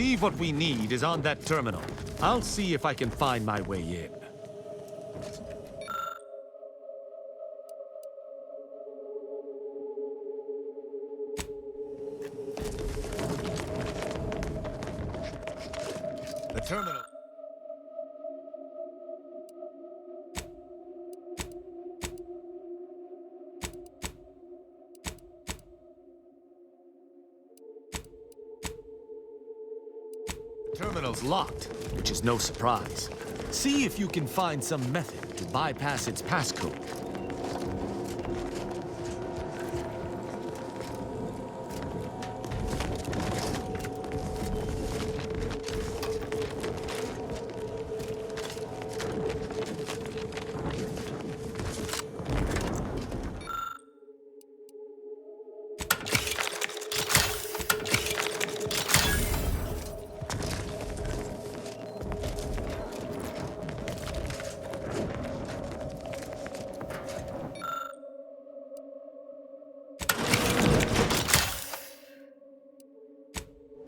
believe what we need is on that terminal. I'll see if I can find my way in. The terminal. The terminal's locked, which is no surprise. See if you can find some method to bypass its passcode.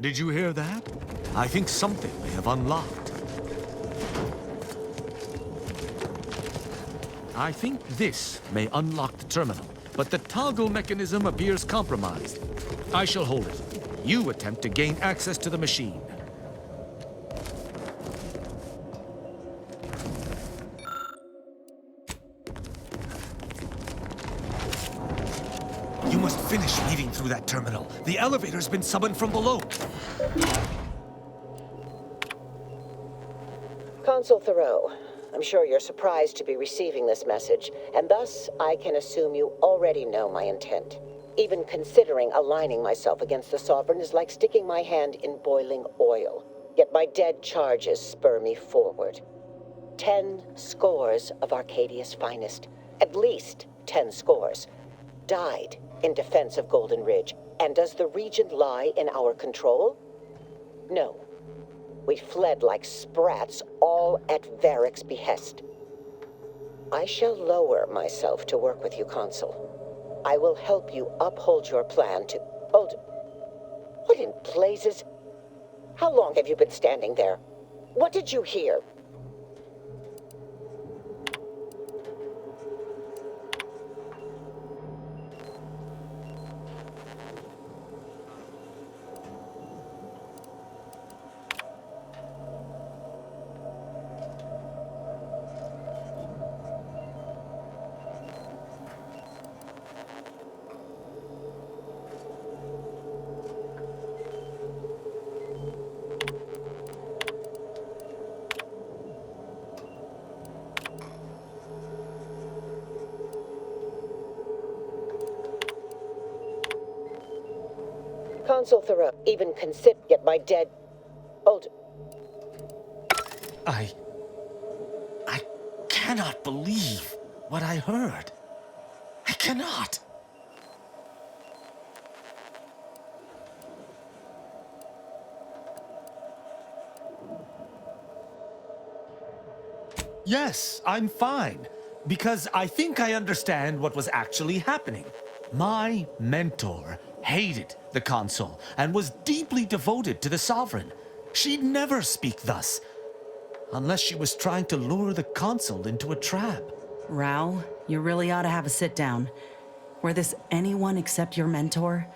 Did you hear that? I think something may have unlocked. I think this may unlock the terminal, but the toggle mechanism appears compromised. I shall hold it. You attempt to gain access to the machine. You must finish reading through that terminal. The elevator's been summoned from below. Consul Thoreau, I'm sure you're surprised to be receiving this message, and thus I can assume you already know my intent. Even considering aligning myself against the Sovereign is like sticking my hand in boiling oil. Yet my dead charges spur me forward. 10 scores of Arcadia's finest, at least 10 scores, died in defense of Golden Ridge. And does the region lie in our control? No. We fled like sprats, all at Varric's behest. I shall lower myself to work with you, Consul. I will help you uphold your plan to... Hold... What in blazes? How long have you been standing there? What did you hear? Consul Thoreau, even consider yet my dead... Hold... I cannot believe what I heard. I cannot. Yes, I'm fine. Because I think I understand what was actually happening. My mentor hated the Consul and was deeply devoted to the Sovereign. She'd never speak thus, unless she was trying to lure the Consul into a trap. Rao, you really ought to have a sit-down. Were this anyone except your mentor,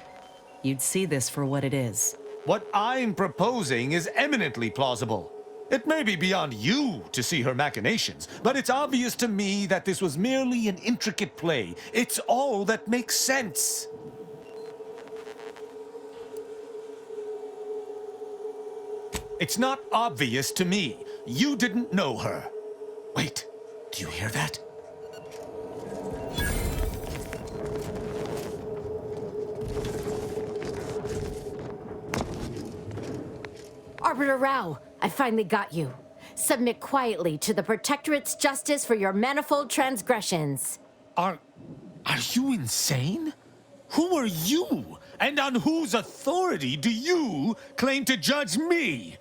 you'd see this for what it is. What I'm proposing is eminently plausible. It may be beyond you to see her machinations, but it's obvious to me that this was merely an intricate play. It's all that makes sense. It's not obvious to me. You didn't know her. Wait, do you hear that? Arbiter Rao, I finally got you. Submit quietly to the Protectorate's justice for your manifold transgressions. Are you insane? Who are you? And on whose authority do you claim to judge me?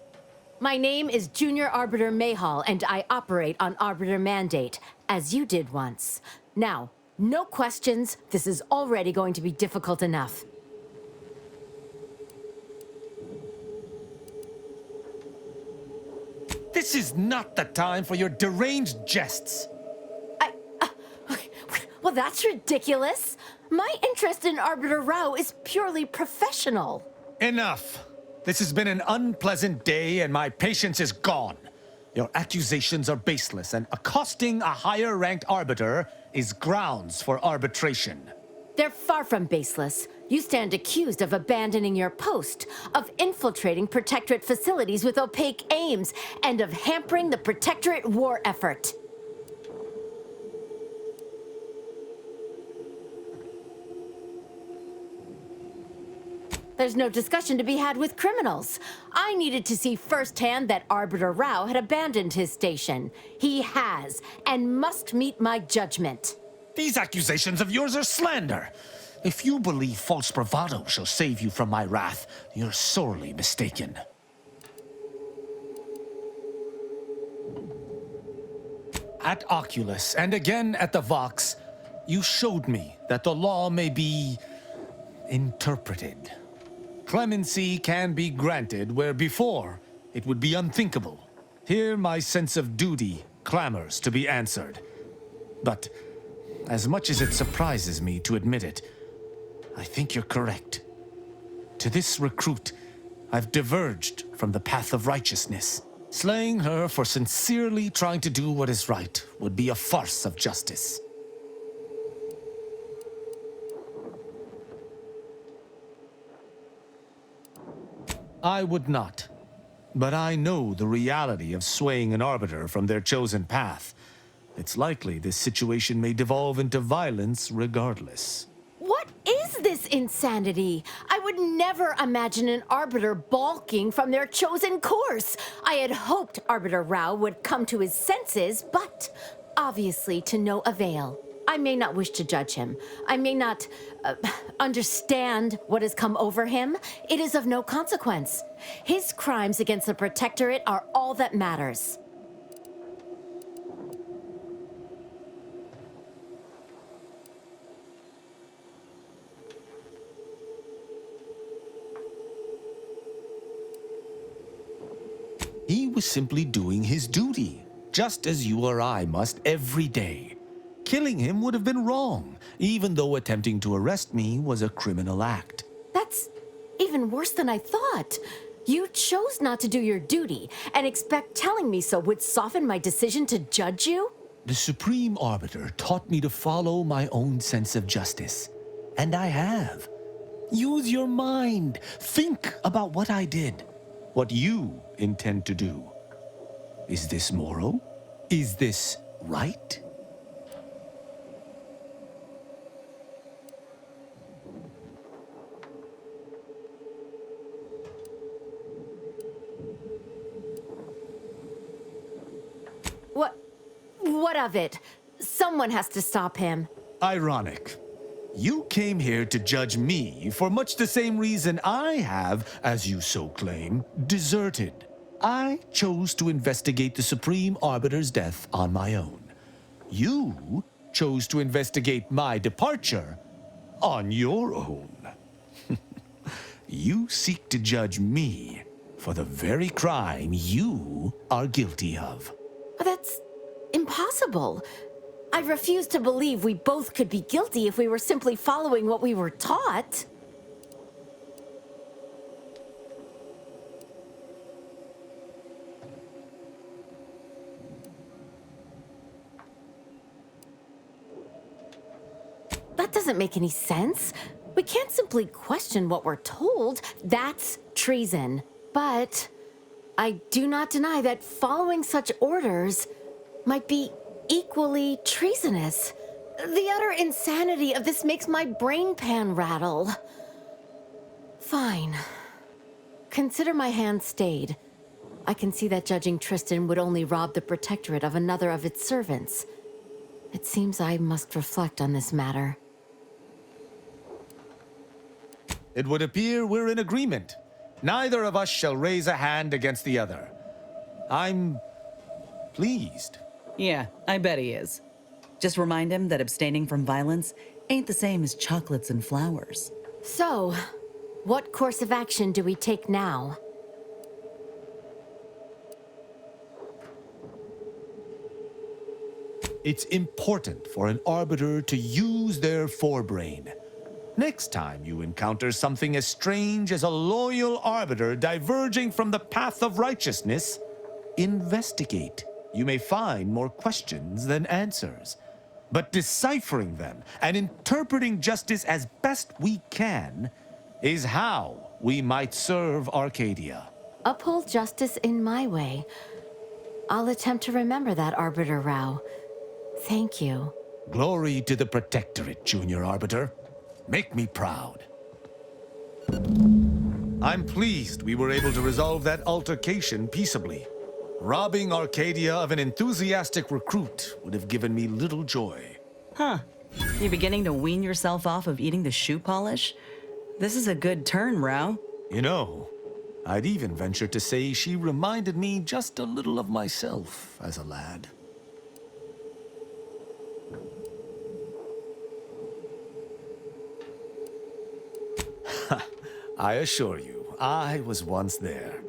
My name is Junior Arbiter Mayhall, and I operate on Arbiter Mandate, as you did once. Now, no questions. This is already going to be difficult enough. This is not the time for your deranged jests. Well, that's ridiculous. My interest in Arbiter Rao is purely professional. Enough. This has been an unpleasant day, and my patience is gone. Your accusations are baseless, and accosting a higher-ranked arbiter is grounds for arbitration. They're far from baseless. You stand accused of abandoning your post, of infiltrating Protectorate facilities with opaque aims, and of hampering the Protectorate war effort. There's no discussion to be had with criminals. I needed to see firsthand that Arbiter Rao had abandoned his station. He has, and must meet my judgment. These accusations of yours are slander. If you believe false bravado shall save you from my wrath, you're sorely mistaken. At Oculus, and again at the Vox, you showed me that the law may be interpreted. Clemency can be granted where before it would be unthinkable. Here my sense of duty clamors to be answered. But as much as it surprises me to admit it, I think you're correct. To this recruit, I've diverged from the path of righteousness. Slaying her for sincerely trying to do what is right would be a farce of justice. I would not. But I know the reality of swaying an arbiter from their chosen path. It's likely this situation may devolve into violence regardless. What is this insanity? I would never imagine an Arbiter balking from their chosen course. I had hoped Arbiter Rao would come to his senses, but obviously to no avail. I may not wish to judge him. I may not understand what has come over him. It is of no consequence. His crimes against the Protectorate are all that matters. He was simply doing his duty, just as you or I must every day. Killing him would have been wrong, even though attempting to arrest me was a criminal act. That's even worse than I thought. You chose not to do your duty, and expect telling me so would soften my decision to judge you? The Supreme Arbiter taught me to follow my own sense of justice. And I have. Use your mind. Think about what I did. What you intend to do. Is this moral? Is this right? What of it? Someone has to stop him. Ironic. You came here to judge me for much the same reason I have, as you so claim, deserted. I chose to investigate the Supreme Arbiter's death on my own. You chose to investigate my departure on your own. You seek to judge me for the very crime you are guilty of. That's impossible. I refuse to believe we both could be guilty if we were simply following what we were taught. That doesn't make any sense. We can't simply question what we're told. That's treason. But I do not deny that following such orders might be equally treasonous. The utter insanity of this makes my brain pan rattle. Fine. Consider my hand stayed. I can see that judging Tristan would only rob the Protectorate of another of its servants. It seems I must reflect on this matter. It would appear we're in agreement. Neither of us shall raise a hand against the other. I'm pleased. Yeah, I bet he is. Just remind him that abstaining from violence ain't the same as chocolates and flowers. So, what course of action do we take now? It's important for an Arbiter to use their forebrain. Next time you encounter something as strange as a loyal Arbiter diverging from the path of righteousness, investigate. You may find more questions than answers. But deciphering them and interpreting justice as best we can is how we might serve Arcadia. Uphold justice in my way. I'll attempt to remember that, Arbiter Rao. Thank you. Glory to the Protectorate, Junior Arbiter. Make me proud. I'm pleased we were able to resolve that altercation peaceably. Robbing Arcadia of an enthusiastic recruit would have given me little joy. Huh. You beginning to wean yourself off of eating the shoe polish? This is a good turn, Rao. You know, I'd even venture to say she reminded me just a little of myself as a lad. I assure you, I was once there.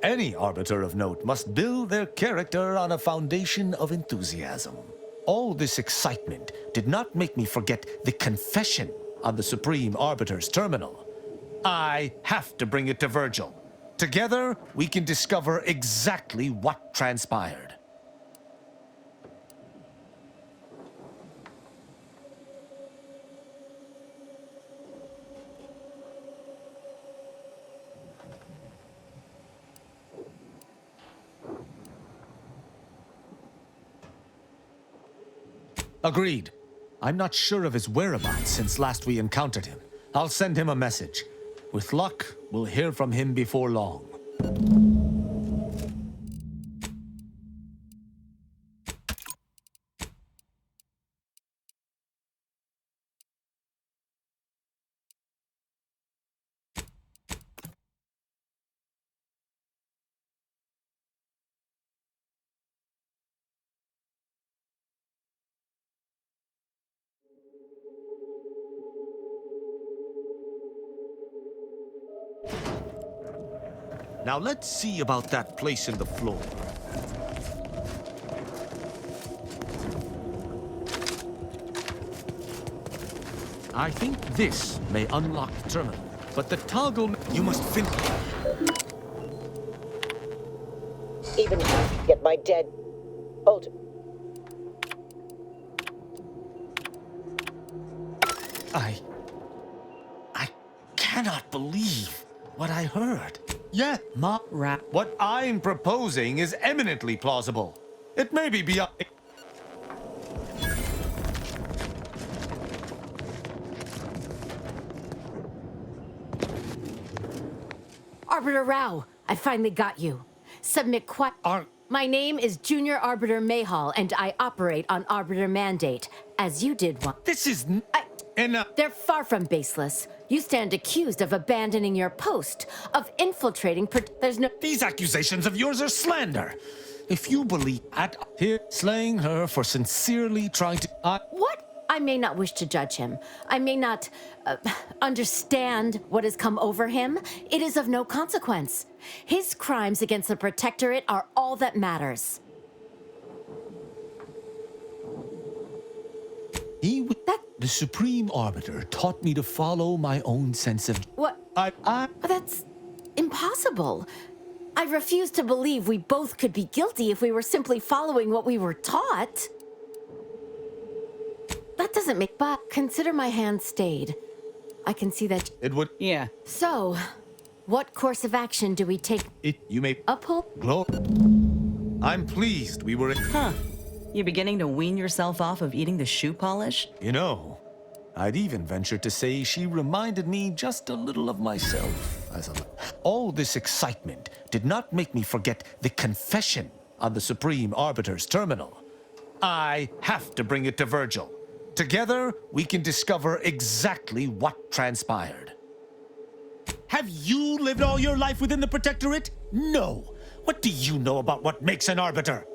Any Arbiter of note must build their character on a foundation of enthusiasm. All this excitement did not make me forget the confession on the Supreme Arbiter's terminal. I have to bring it to Virgil. Together, we can discover exactly what transpired. Agreed. I'm not sure of his whereabouts since last we encountered him. I'll send him a message. With luck, we'll hear from him before long. Now let's see about that place in the floor. I think this may unlock the terminal, but the toggle... You must finish... Even get my dead... Hold. I cannot believe what I heard. Yeah, what I'm proposing is eminently plausible. It may be beyond... Arbiter Rao, I finally got you. Submit My name is Junior Arbiter Mayhall, and I operate on Arbiter Mandate, as you did one. This is... They're far from baseless. You stand accused of abandoning your post, of infiltrating... There's no... These accusations of yours are slander. If you believe here, slaying her for sincerely trying to... What? I may not wish to judge him. I may not understand what has come over him. It is of no consequence. His crimes against the Protectorate are all that matters. The Supreme Arbiter taught me to follow my own sense of... What? That's impossible. I refuse to believe we both could be guilty if we were simply following what we were taught. That doesn't make... But consider my hand stayed. I can see that... It would... Yeah. So, what course of action do we take? You may... Uphold? I'm pleased we were... Huh. You beginning to wean yourself off of eating the shoe polish? You know, I'd even venture to say she reminded me just a little of myself as a... All this excitement did not make me forget the confession on the Supreme Arbiter's terminal. I have to bring it to Virgil. Together, we can discover exactly what transpired. Have you lived all your life within the Protectorate? No. What do you know about what makes an Arbiter?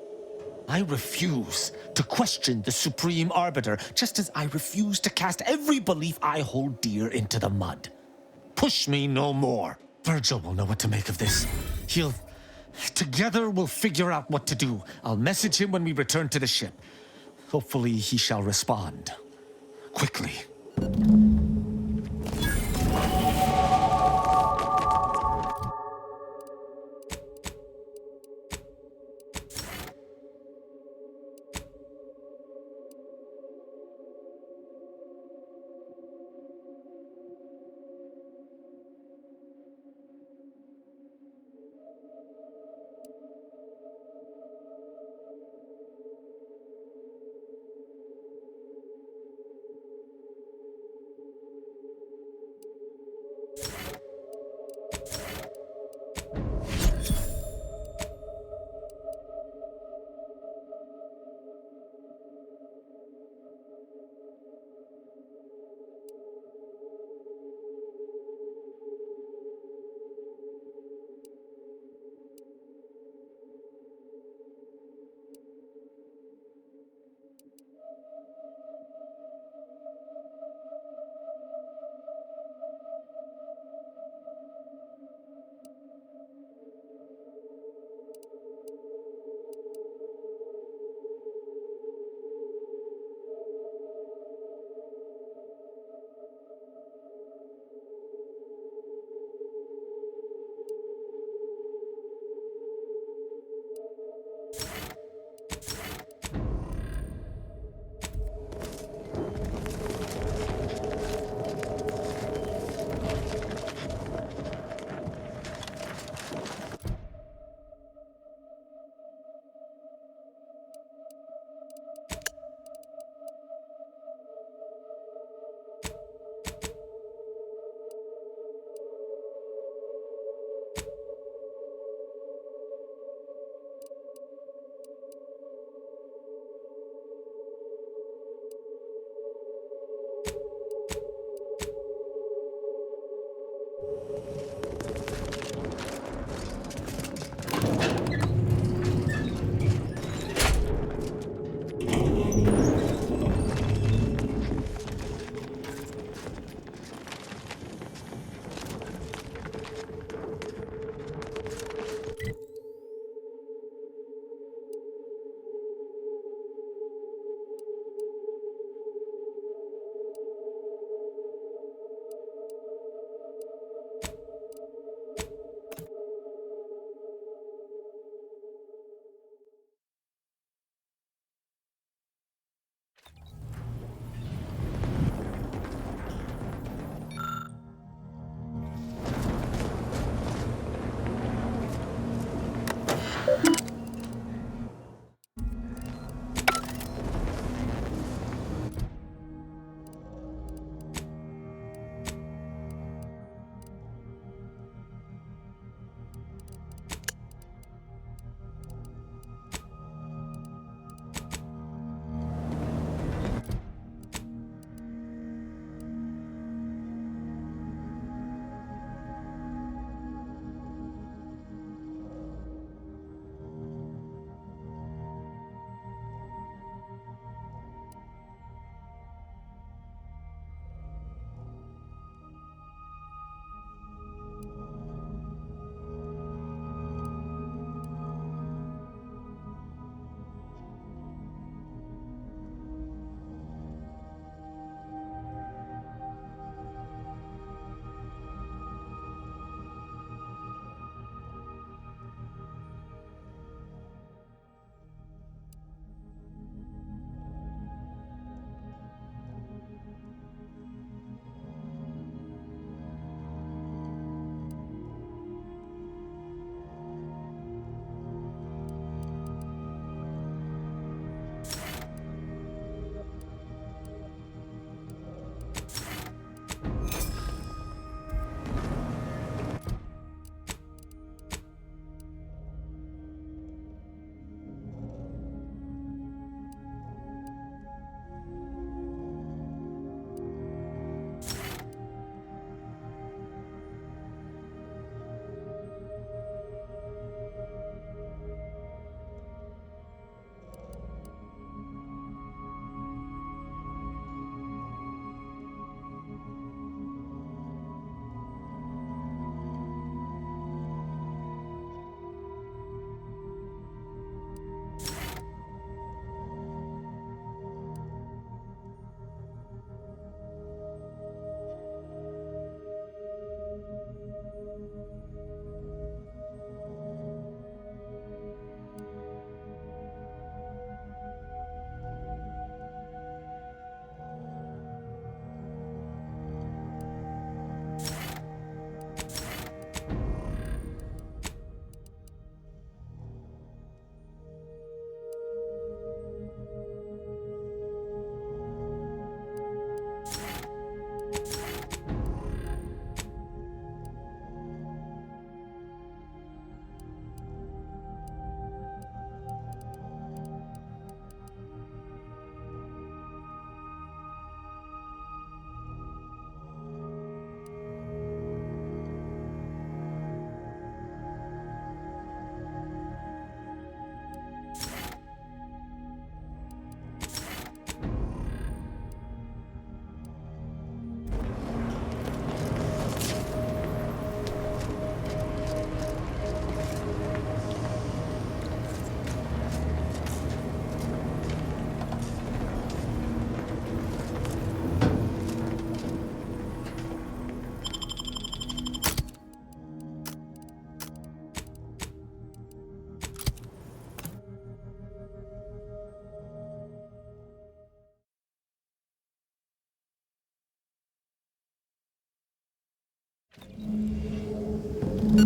I refuse to question the Supreme Arbiter, just as I refuse to cast every belief I hold dear into the mud. Push me no more. Virgil will know what to make of this. Together we'll figure out what to do. I'll message him when we return to the ship. Hopefully he shall respond. Quickly. I'll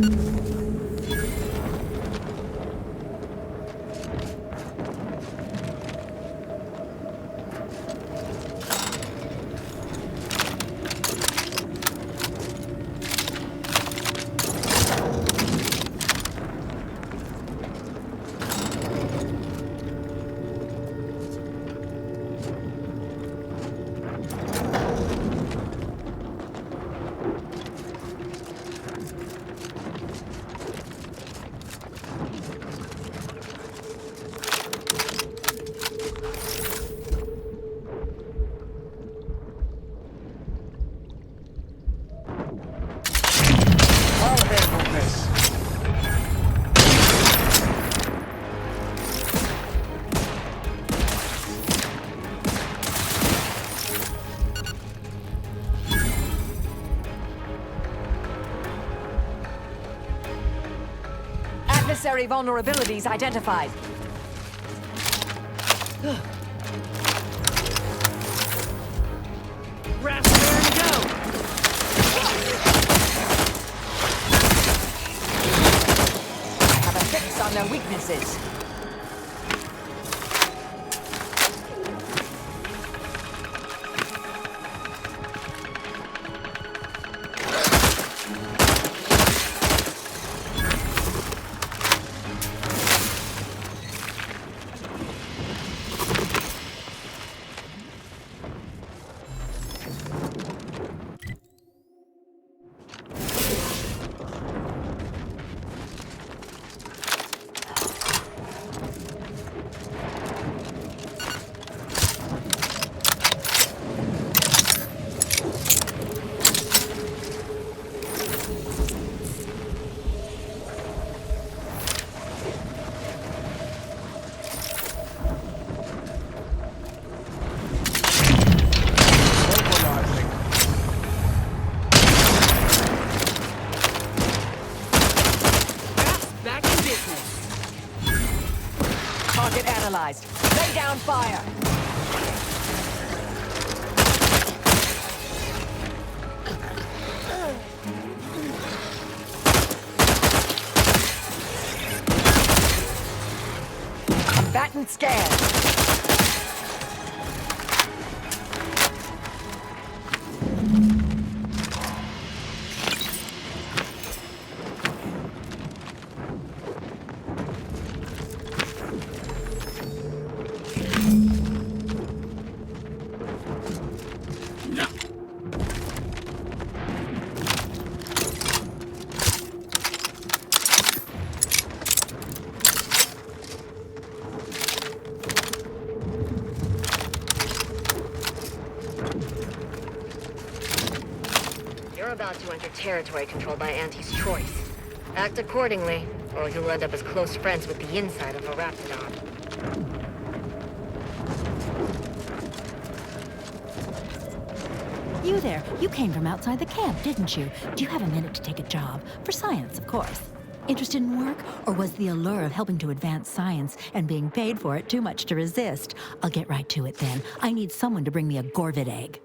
handle this. Adversary vulnerabilities identified. Raspberry to go! Have a fix on their weaknesses. Mobilizing. Back in business. Target analyzed. Lay down fire. Combatant scanned. You're about to enter territory controlled by Auntie's choice. Act accordingly, or you'll end up as close friends with the inside of a Raptidon. You there. You came from outside the camp, didn't you? Do you have a minute to take a job? For science, of course. Interested in work? Or was the allure of helping to advance science and being paid for it too much to resist? I'll get right to it then. I need someone to bring me a Gorvid egg.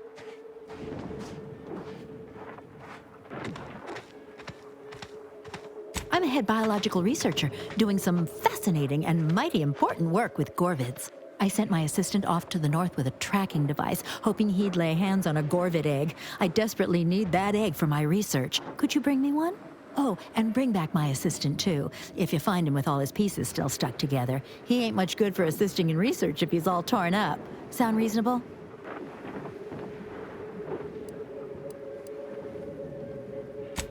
I'm a head biological researcher doing some fascinating and mighty important work with Gorvids. I sent my assistant off to the north with a tracking device, hoping he'd lay hands on a Gorvid egg. I desperately need that egg for my research. Could you bring me one? Oh, and bring back my assistant, too, if you find him with all his pieces still stuck together. He ain't much good for assisting in research if he's all torn up. Sound reasonable?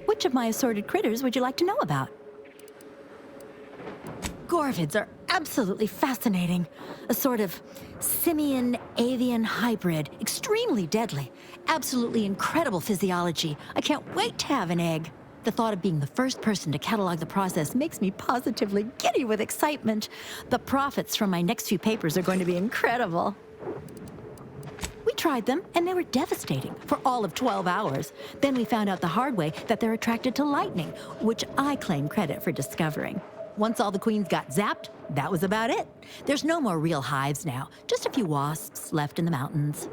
Which of my assorted critters would you like to know about? Gorvids are absolutely fascinating. A sort of simian-avian hybrid, extremely deadly. Absolutely incredible physiology. I can't wait to have an egg. The thought of being the first person to catalog the process makes me positively giddy with excitement. The profits from my next few papers are going to be incredible. We tried them, and they were devastating for all of 12 hours. Then we found out the hard way that they're attracted to lightning, which I claim credit for discovering. Once all the queens got zapped, that was about it. There's no more real hives now, just a few wasps left in the mountains.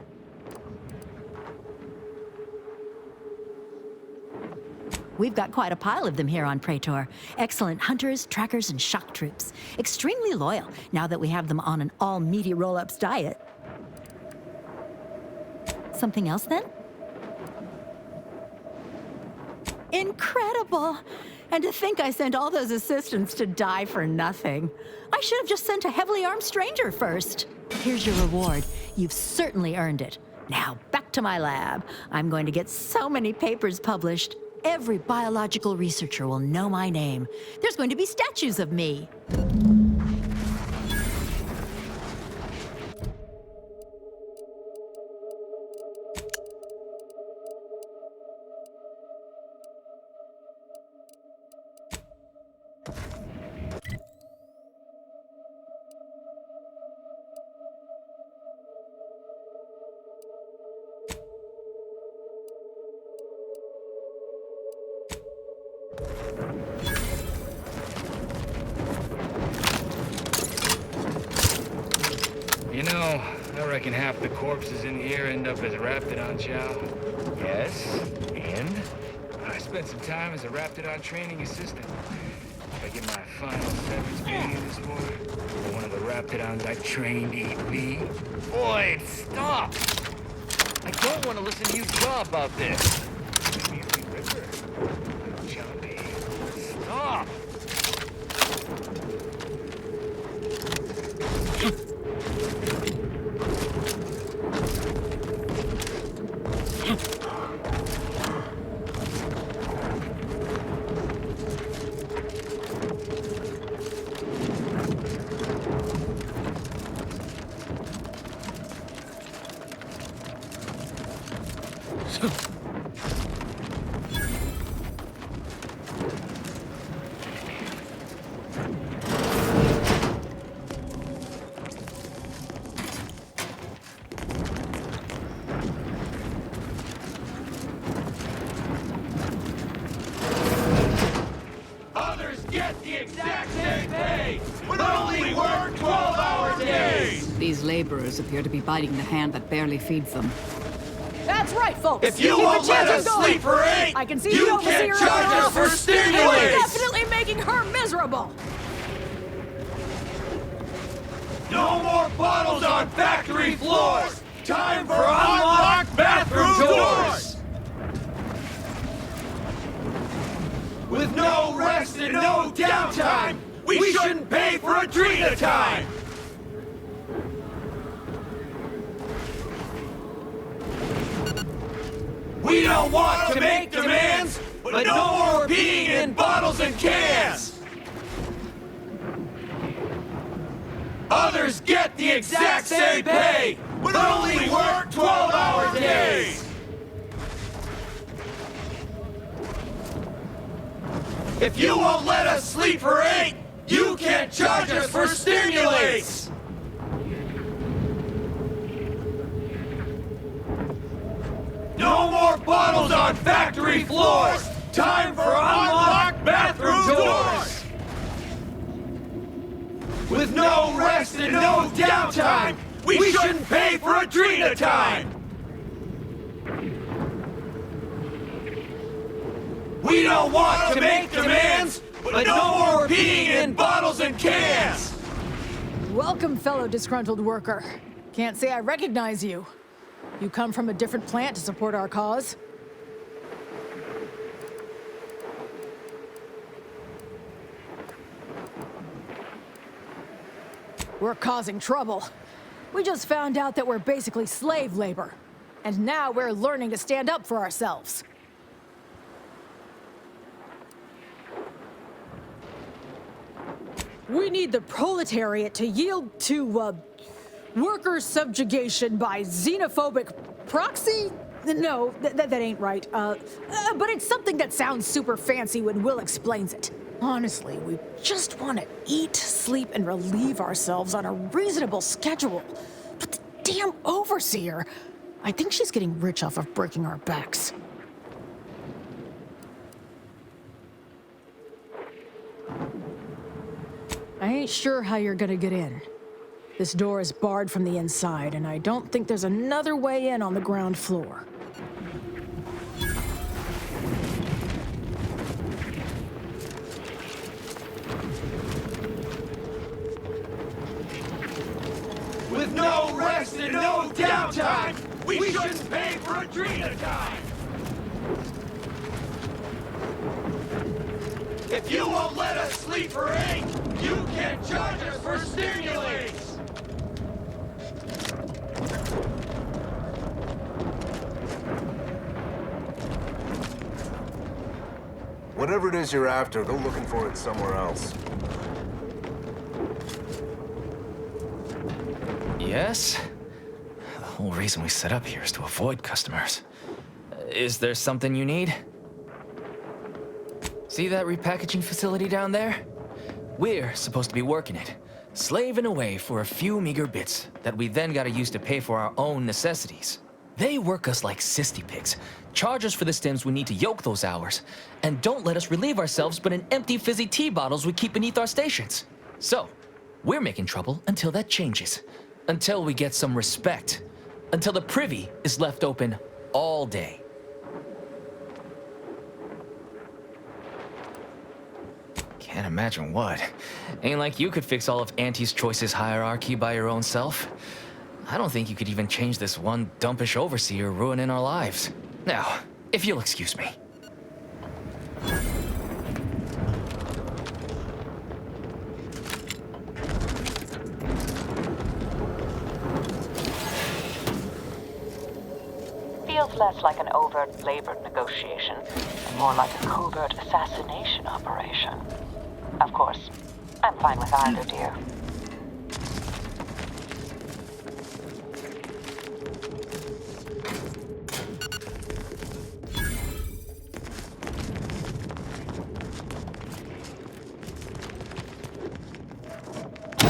We've got quite a pile of them here on Praetor. Excellent hunters, trackers, and shock troops. Extremely loyal, now that we have them on an all-meaty roll-ups diet. Something else, then? Incredible! And to think I sent all those assistants to die for nothing. I should have just sent a heavily armed stranger first. Here's your reward. You've certainly earned it. Now, back to my lab. I'm going to get so many papers published. Every biological researcher will know my name. There's going to be statues of me. You know, I reckon half the corpses in here end up as Raptidon chow. Yes, and? I spent some time as a Raptidon training assistant. If I get my final severance pay this war, one of the Raptidons I trained eat me. Boyd, stop! I don't want to listen to you jaw about this. Immediately Ripper. Jumpy. Stop! These laborers appear to be biting the hand that barely feeds them. That's right, folks. If you won't let us sleep for 8, I can see you the overseer can't charge of our us for office, and we're stimulants! definitely making her miserable. No more bottles on factory floors! Time for unlocked bathroom doors! With no rest and no downtime, we shouldn't pay for a Drina time! We don't want to make demands, but no more peeing in bottles and cans! Others get the exact same pay, but only work 12-hour days! If you won't let us sleep for 8, you can't charge us for stimulants! No more bottles on factory floors! Time for unlocked bathroom doors! With no rest and no downtime, we shouldn't pay for a Drina time! We don't want to make demands, but no more peeing in bottles and cans! Welcome, fellow disgruntled worker. Can't say I recognize you. You come from a different plant to support our cause? We're causing trouble. We just found out that we're basically slave labor. And now we're learning to stand up for ourselves. We need the proletariat to yield to, worker subjugation by xenophobic proxy? No, that ain't right. But it's something that sounds super fancy when Will explains it. Honestly, we just want to eat, sleep, and relieve ourselves on a reasonable schedule. But the damn overseer, I think she's getting rich off of breaking our backs. I ain't sure how you're gonna get in. This door is barred from the inside, and I don't think there's another way in on the ground floor. No rest and no downtime! We shouldn't pay for Adrena time! If you won't let us sleep for 8, you can charge us for stimulants! Whatever it is you're after, go looking for it somewhere else. Yes? The whole reason we set up here is to avoid customers. Is there something you need? See that repackaging facility down there? We're supposed to be working it, slaving away for a few meager bits that we then gotta use to pay for our own necessities. They work us like cysty pigs, charge us for the stims we need to yoke those hours, and don't let us relieve ourselves but in empty fizzy tea bottles we keep beneath our stations. So, we're making trouble until that changes. Until we get some respect. Until the privy is left open all day. Can't imagine what. Ain't like you could fix all of Auntie's Choice's hierarchy by your own self. I don't think you could even change this one dumpish overseer ruining our lives. Now, if you'll excuse me. Feels less like an overt labor negotiation and more like a covert assassination operation. Of course, I'm fine with either, dear.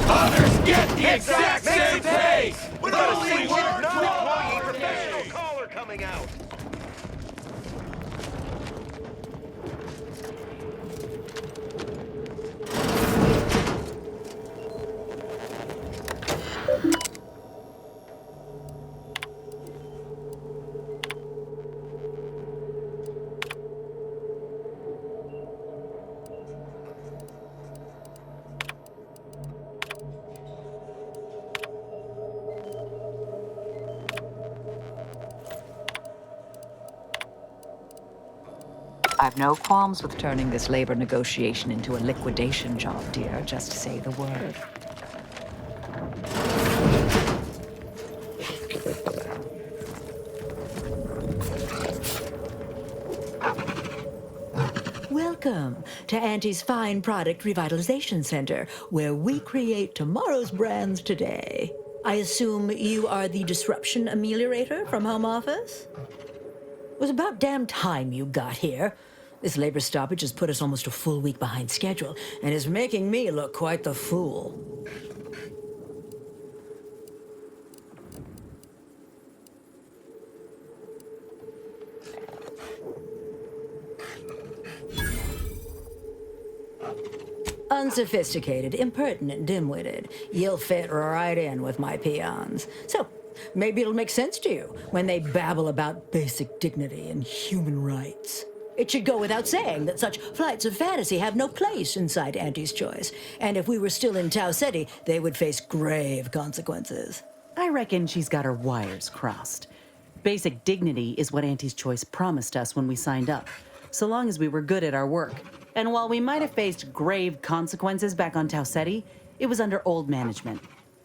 Others get the exact same pay! With only one Non-employee professional caller coming out. I've no qualms with turning this labor negotiation into a liquidation job, dear. Just say the word. Welcome to Auntie's Fine Product Revitalization Center, where we create tomorrow's brands today. I assume you are the disruption ameliorator from home office? It was about damn time you got here. This labor stoppage has put us almost a full week behind schedule and is making me look quite the fool. Unsophisticated, impertinent, dim-witted. You'll fit right in with my peons. So, maybe it'll make sense to you when they babble about basic dignity and human rights. It should go without saying that such flights of fantasy have no place inside Auntie's Choice, and if we were still in Tau Ceti, they would face grave consequences. I reckon she's got her wires crossed. Basic dignity is what Auntie's Choice promised us when we signed up, so long as we were good at our work. And while we might have faced grave consequences back on Tau Ceti, it was under old management,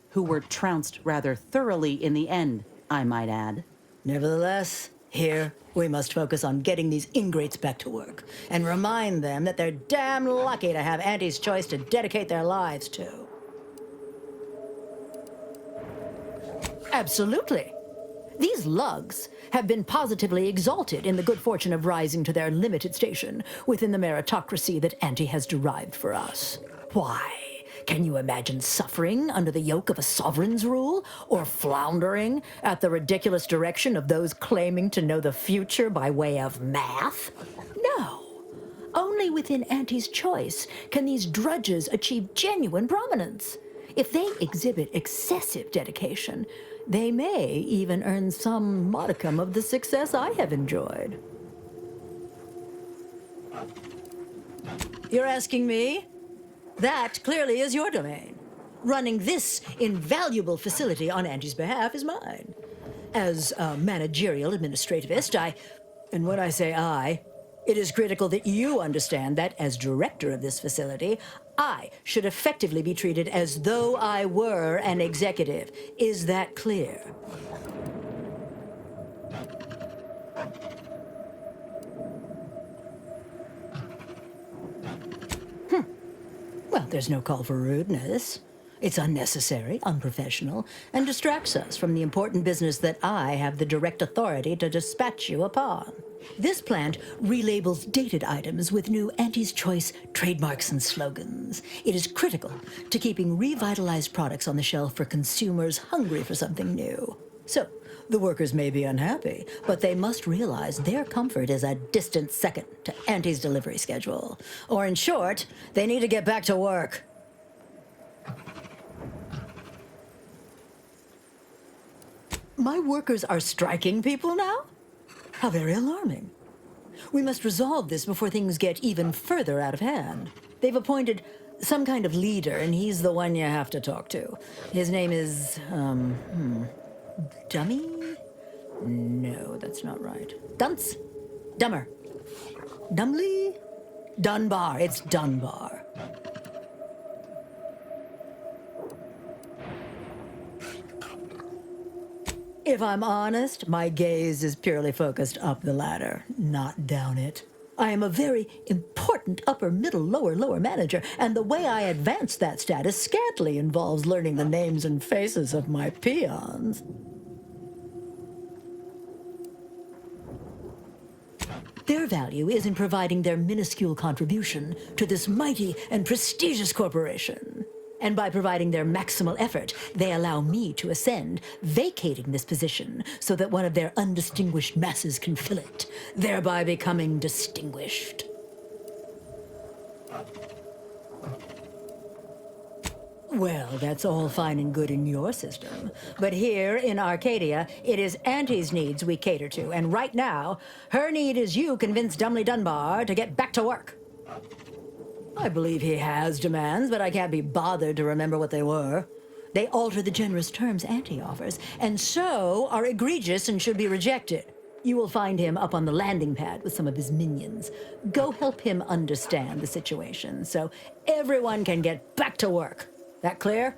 who were trounced rather thoroughly in the end, I might add. Nevertheless, here, we must focus on getting these ingrates back to work and remind them that they're damn lucky to have Auntie's Choice to dedicate their lives to. Absolutely. These lugs have been positively exalted in the good fortune of rising to their limited station within the meritocracy that Auntie has derived for us. Why? Can you imagine suffering under the yoke of a sovereign's rule? Or floundering at the ridiculous direction of those claiming to know the future by way of math? No. Only within Auntie's Choice can these drudges achieve genuine prominence. If they exhibit excessive dedication, they may even earn some modicum of the success I have enjoyed. You're asking me? That clearly is your domain. running this invaluable facility on Andy's behalf is mine. As a managerial administrativist, and when I say I, it is critical that you understand that as director of this facility, I should effectively be treated as though I were an executive. Is that clear? Well, there's no call for rudeness. It's unnecessary, unprofessional, and distracts us from the important business that I have the direct authority to dispatch you upon. This plant relabels dated items with new Auntie's Choice trademarks and slogans. It is critical to keeping revitalized products on the shelf for consumers hungry for something new. So, the workers may be unhappy, but they must realize their comfort is a distant second to Auntie's delivery schedule. Or in short, they need to get back to work. My workers are striking people now? How very alarming. We must resolve this before things get even further out of hand. They've appointed some kind of leader, and he's the one you have to talk to. His name is, Dummy? No, that's not right. Dunce? Dummer. Dumbly? Dunbar. It's Dunbar. If I'm honest, my gaze is purely focused up the ladder, not down it. I am a very important upper, middle, lower manager, and the way I advance that status scantly involves learning the names and faces of my peons. Their value is in providing their minuscule contribution to this mighty and prestigious corporation. And by providing their maximal effort, they allow me to ascend, vacating this position so that one of their undistinguished masses can fill it, thereby becoming distinguished. Well, that's all fine and good in your system. But here in Arcadia, it is Auntie's needs we cater to, and right now, her need is you convince Dumley Dunbar to get back to work. I believe he has demands, but I can't be bothered to remember what they were. They alter the generous terms Auntie offers, and so are egregious and should be rejected. You will find him up on the landing pad with some of his minions. Go help him understand the situation so everyone can get back to work. That clear?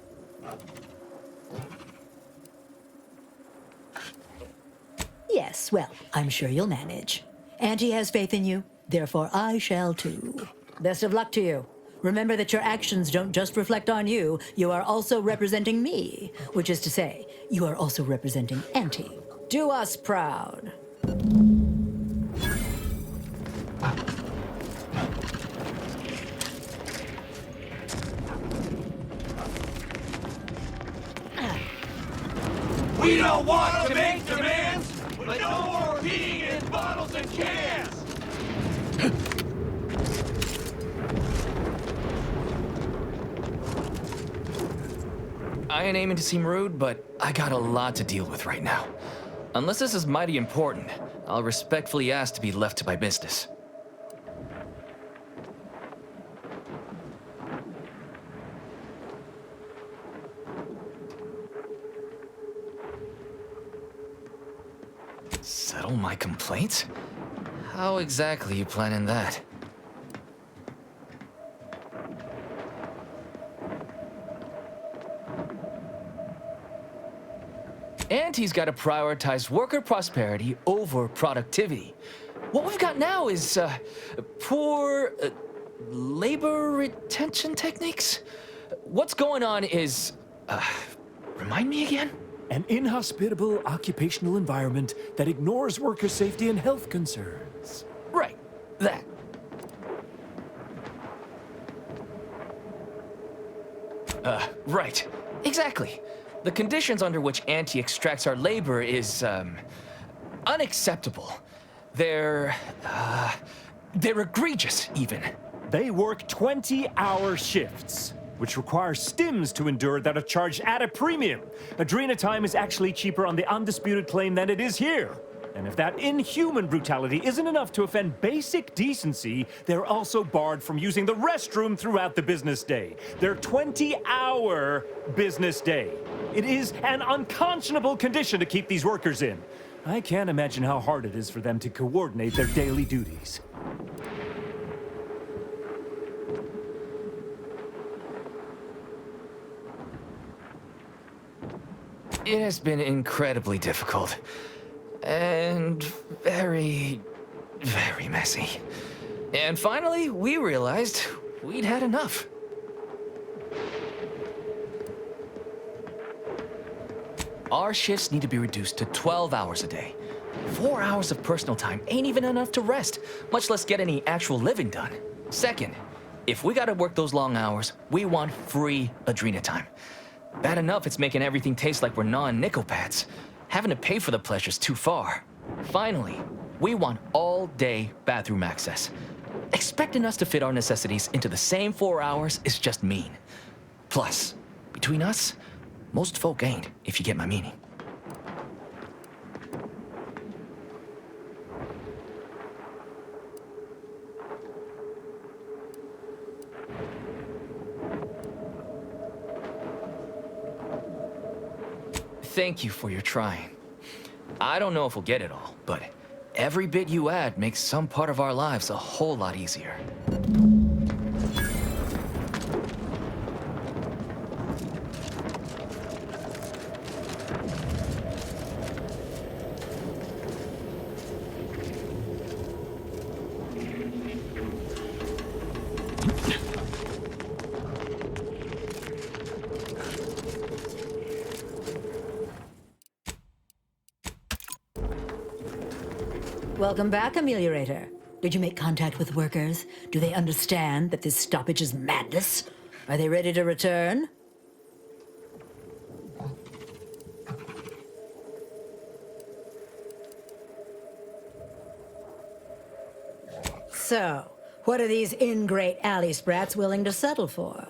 Yes, well, I'm sure you'll manage. Auntie has faith in you, therefore I shall too. Best of luck to you. Remember that your actions don't just reflect on you, you are also representing me, which is to say, you are also representing Auntie. Do us proud. We don't want to make demands, but no more peeing in bottles and cans! I ain't aiming to seem rude, but I got a lot to deal with right now. Unless this is mighty important, I'll respectfully ask to be left to my business. Settle my complaints? How exactly you planning that? Auntie's got to prioritize worker prosperity over productivity. What we've got now is poor labor retention techniques. What's going on is, remind me again? An inhospitable occupational environment that ignores worker safety and health concerns. Right, that. Right, exactly. The conditions under which Auntie extracts our labor is, unacceptable. They're egregious, even. They work 20-hour shifts, which require stims to endure that are charged at a premium. Adrena time is actually cheaper on the undisputed claim than it is here. And if that inhuman brutality isn't enough to offend basic decency, they're also barred from using the restroom throughout the business day. Their 20-hour business day. It is an unconscionable condition to keep these workers in. I can't imagine how hard it is for them to coordinate their daily duties. It has been incredibly difficult. And very, very messy. And finally, we realized we'd had enough. Our shifts need to be reduced to 12 hours a day. 4 hours of personal time ain't even enough to rest, much less get any actual living done. Second, if we gotta work those long hours, we want free Adrena time. Bad enough it's making everything taste like we're gnawing nickel pads. Having to pay for the pleasure's too far. Finally, we want all-day bathroom access. Expecting us to fit our necessities into the same 4 hours is just mean. Plus, between us, most folk ain't, if you get my meaning. Thank you for your trying. I don't know if we'll get it all, but every bit you add makes some part of our lives a whole lot easier. Welcome back, Ameliorator. Did you make contact with workers? Do they understand that this stoppage is madness? Are they ready to return? So, what are these ingrate alley sprats willing to settle for?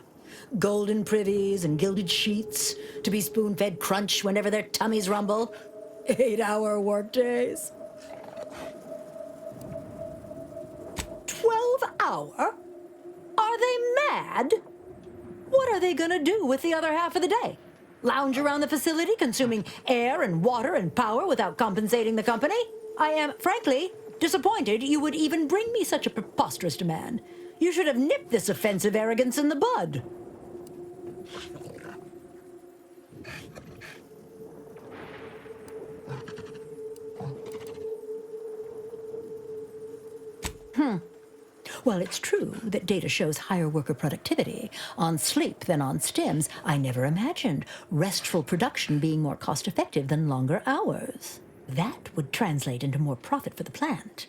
Golden privies and gilded sheets? To be spoon-fed crunch whenever their tummies rumble? 8-hour workdays? 12 hour? Are they mad? What are they gonna do with the other half of the day? Lounge around the facility consuming air and water and power without compensating the company? I am, frankly, disappointed you would even bring me such a preposterous demand. You should have nipped this offensive arrogance in the bud. Well, it's true that data shows higher worker productivity on sleep than on stims. I never imagined restful production being more cost-effective than longer hours. That would translate into more profit for the plant,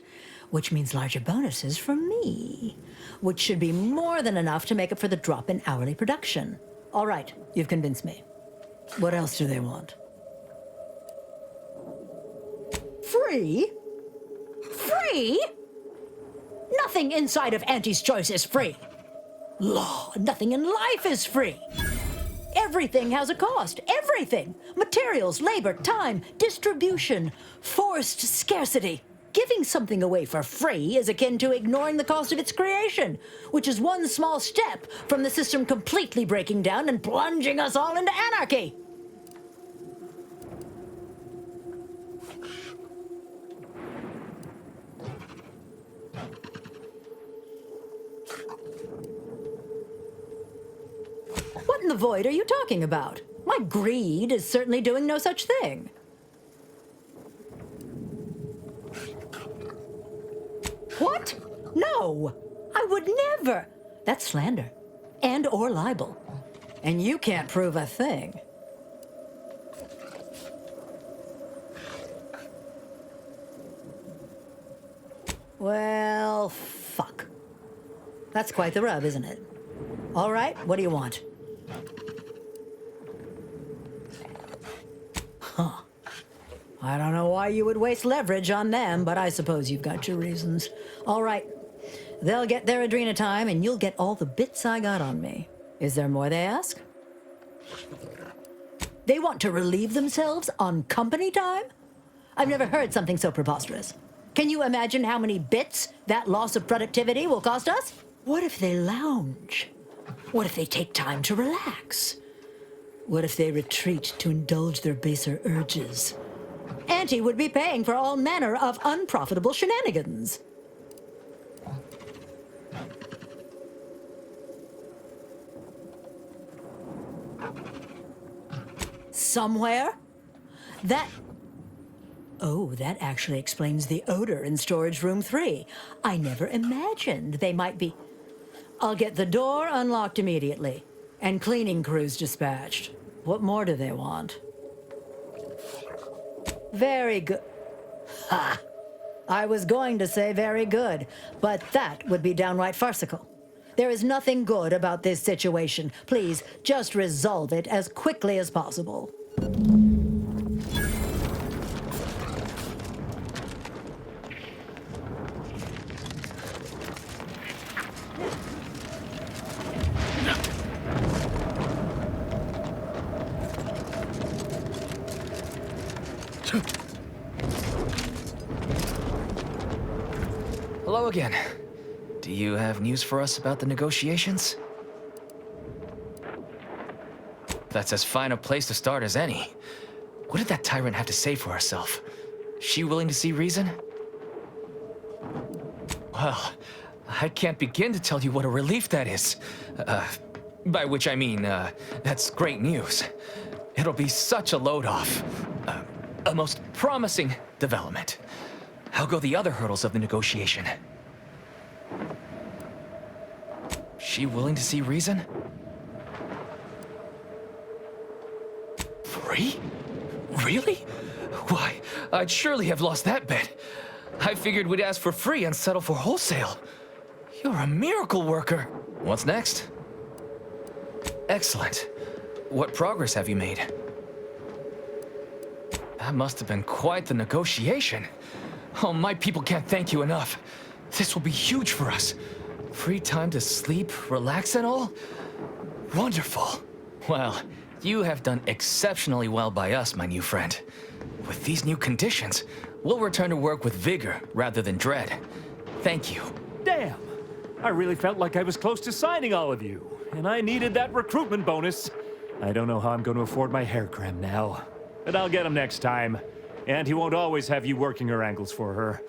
which means larger bonuses for me, which should be more than enough to make up for the drop in hourly production. All right, you've convinced me. What else do they want? Free? Free? Nothing inside of Auntie's Choice is free. Law, nothing in life is free. Everything has a cost. Everything. Materials, labor, time, distribution, forced scarcity. Giving something away for free is akin to ignoring the cost of its creation, which is one small step from the system completely breaking down and plunging us all into anarchy. What in the void are you talking about? My greed is certainly doing no such thing. What? No! I would never! That's slander. And or libel. And you can't prove a thing. Well, fuck. That's quite the rub, isn't it? All right, what do you want? Huh. I don't know why you would waste leverage on them, but I suppose you've got your reasons. All right. They'll get their Adrena time, and you'll get all the bits I got on me. Is there more they ask? They want to relieve themselves on company time? I've never heard something so preposterous. Can you imagine how many bits that loss of productivity will cost us? What if they lounge? What if they take time to relax? What if they retreat to indulge their baser urges? Auntie would be paying for all manner of unprofitable shenanigans. Somewhere? Oh, that actually explains the odor in storage room 3. I never imagined they might be... I'll get the door unlocked immediately, and cleaning crews dispatched. What more do they want? Very good. Ha! I was going to say very good, but that would be downright farcical. There is nothing good about this situation. Please, just resolve it as quickly as possible. Hello again. Do you have news for us about the negotiations? That's as fine a place to start as any. What did that tyrant have to say for herself? She willing to see reason? Well, I can't begin to tell you what a relief that is. By which I mean, that's great news. It'll be such a load off. A most promising development. How go the other hurdles of the negotiation? She willing to see reason? Free? Really? Why, I'd surely have lost that bet. I figured we'd ask for free and settle for wholesale. You're a miracle worker. What's next? Excellent. What progress have you made? That must have been quite the negotiation. Oh, my people can't thank you enough. This will be huge for us. Free time to sleep, relax and all? Wonderful. Well, you have done exceptionally well by us, my new friend. With these new conditions, we'll return to work with vigor rather than dread. Thank you. Damn! I really felt like I was close to signing all of you, and I needed that recruitment bonus. I don't know how I'm going to afford my hair creme now, but I'll get him next time. And he won't always have you working her ankles for her.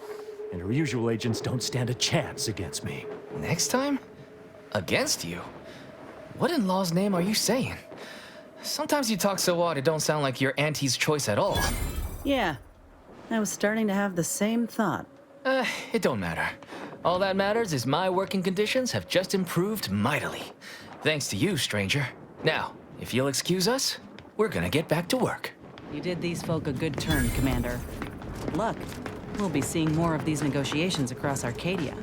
And her usual agents don't stand a chance against me. Next time? Against you? What in law's name are you saying? Sometimes you talk so odd it don't sound like you're Auntie's choice at all. Yeah, I was starting to have the same thought. It don't matter. All that matters is my working conditions have just improved mightily. Thanks to you, stranger. Now, if you'll excuse us, we're gonna get back to work. You did these folk a good turn, Commander. Good luck. We'll be seeing more of these negotiations across Arcadia.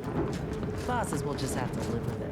Bosses will just have to live with it.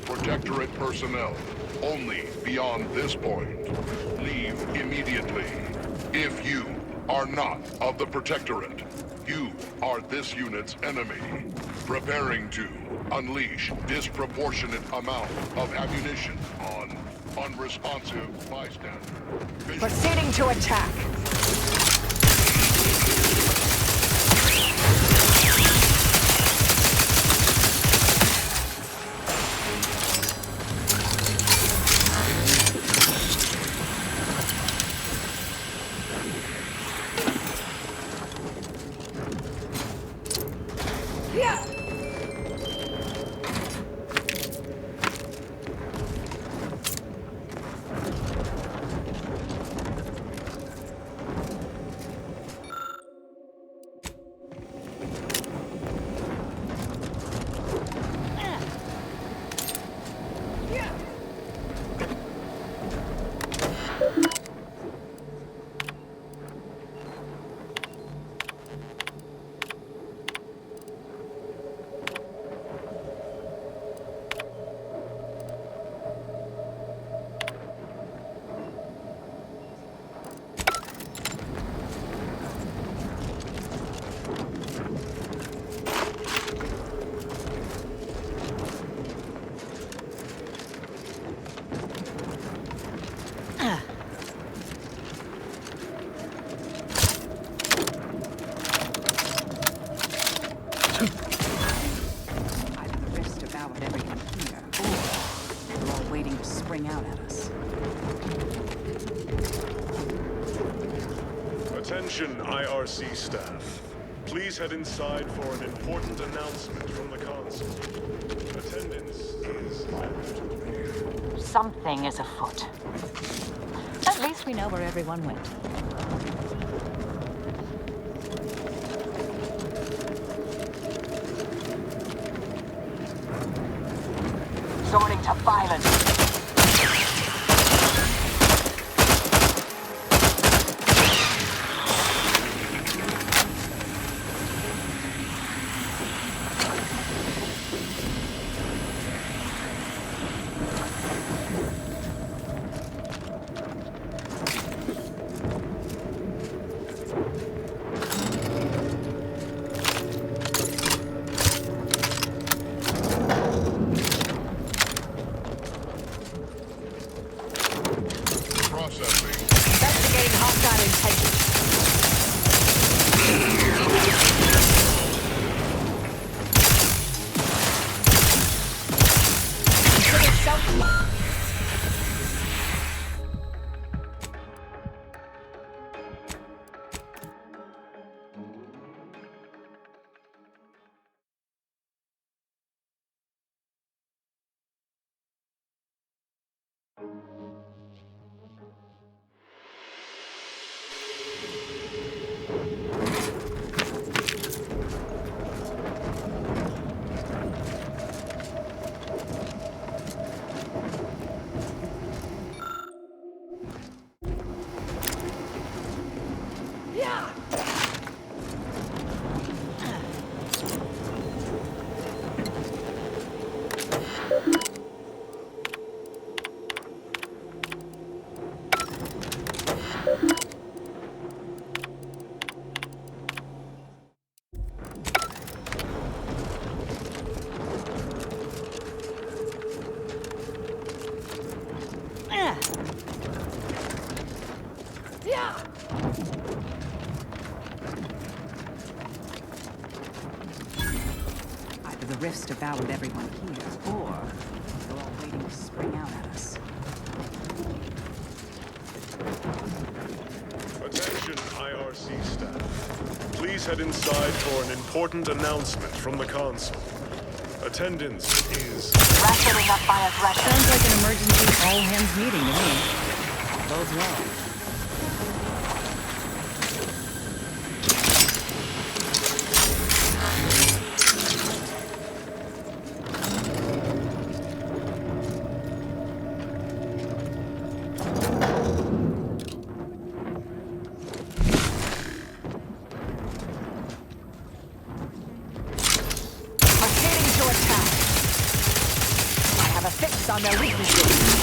Protectorate personnel, only beyond this point. Leave immediately. If you are not of the Protectorate, you are this unit's enemy. Preparing to unleash disproportionate amount of ammunition on unresponsive bystanders. Proceeding to attack. Attention IRC staff. Please head inside for an important announcement from the console. Attendance is mandatory. Something is afoot. At least we know where everyone went. Resorting to violence. Either the rifts devoured everyone here, or they're all waiting to spring out at us. Attention IRC staff. Please head inside for an important announcement from the console. Attendance is... Ratcheting up by aggression. Sounds like an emergency all-hands meeting to me. Bodes well. focus on their weaknesses.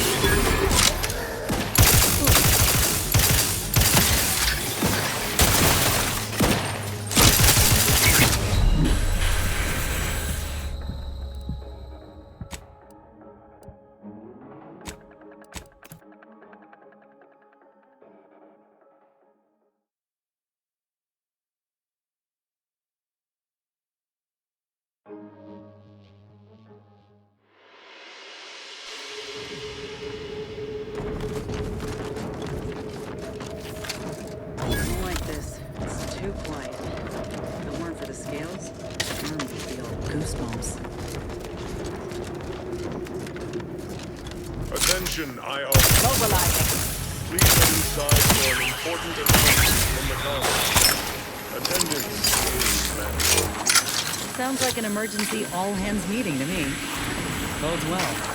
I don't like this. It's too quiet. If it weren't for the scales, I would feel goosebumps. Attention, IR. Mobilizing. Please head inside for an important announcement from the council. Attendance is mandatory. Sounds like an emergency all-hands meeting to me. Bodes well.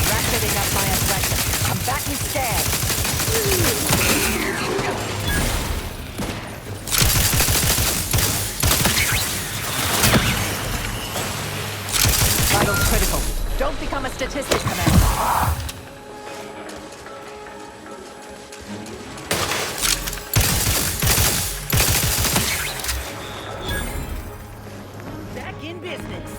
Ratcheting up my aggression. I'm back in scared. Vitals critical. Don't become a statistic, Commander. Back in business.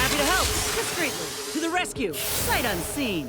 Happy to help. Discreetly. To the rescue. Sight unseen.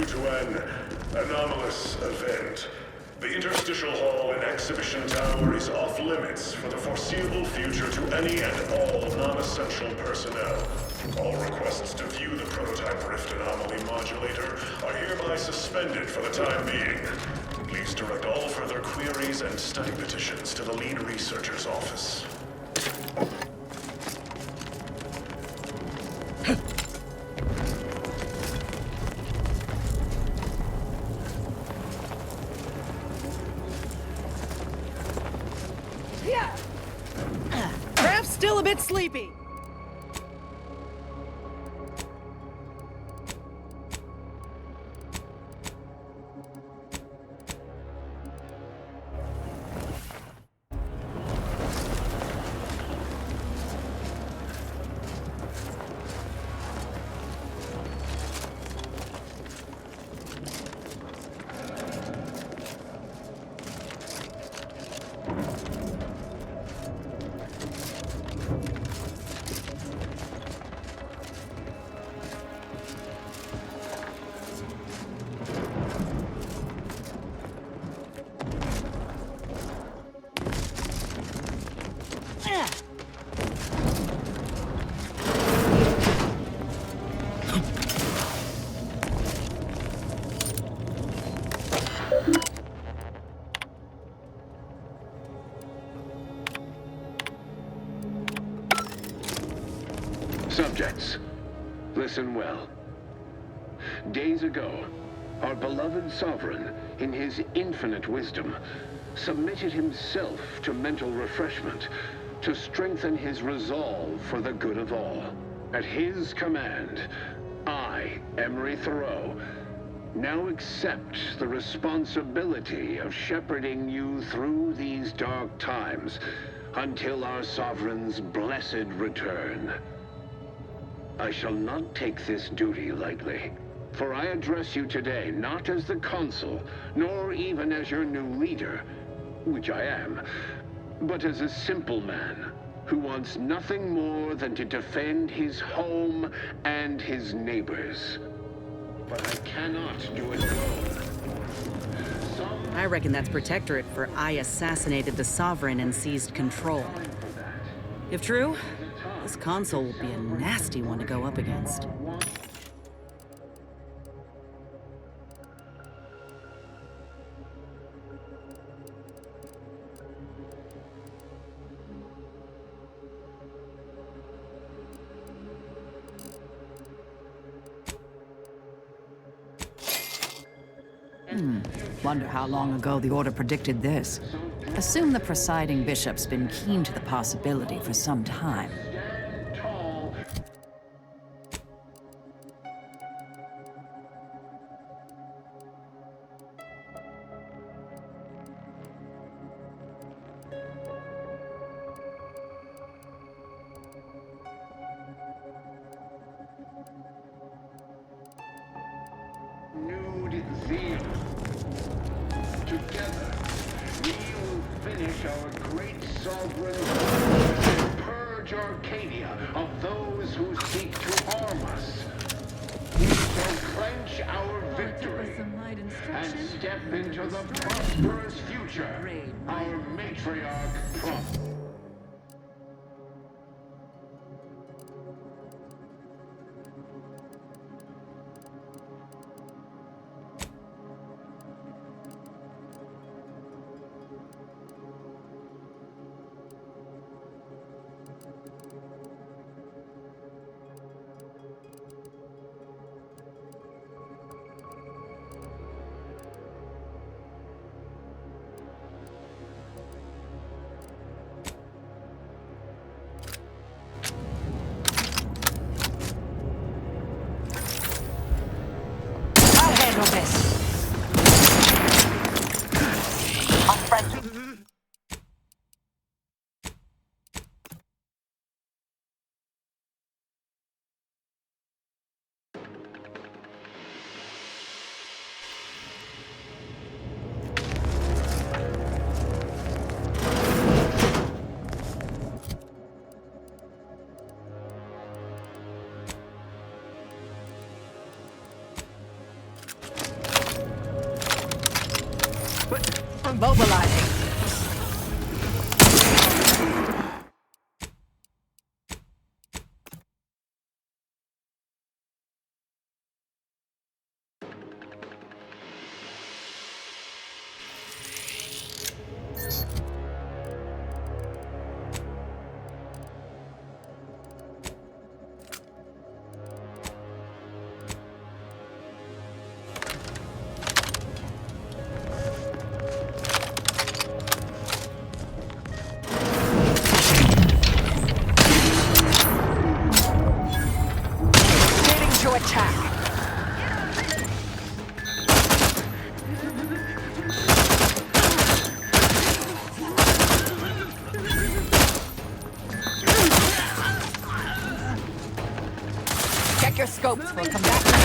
due to an anomalous event. The interstitial hall and exhibition tower is off limits for the foreseeable future to any and all non-essential personnel. All requests to view the prototype rift anomaly modulator are hereby suspended for the time being. Please direct all further queries and study petitions to the lead researcher's office. Raph's still a bit sleepy. Subjects, listen well. Days ago, our beloved sovereign, in his infinite wisdom, submitted himself to mental refreshment to strengthen his resolve for the good of all. At his command, I, Emery Thoreau, now accept the responsibility of shepherding you through these dark times until our sovereign's blessed return. I shall not take this duty lightly, for I address you today not as the consul, nor even as your new leader, which I am, but as a simple man who wants nothing more than to defend his home and his neighbors. But I cannot do it alone. I reckon that's Protectorate for I assassinated the Sovereign and seized control. If true, this console will be a nasty one to go up against. Wonder how long ago the Order predicted this. Assume the presiding bishop's been keen to the possibility for some time. Renewed zeal. Together, we will finish our great sovereign's work and purge Arcadia of those who seek to harm us. We shall clench our victory and step into the prosperous future our matriarch promised. Mobilizing. To attack. Check your scopes. We'll come back.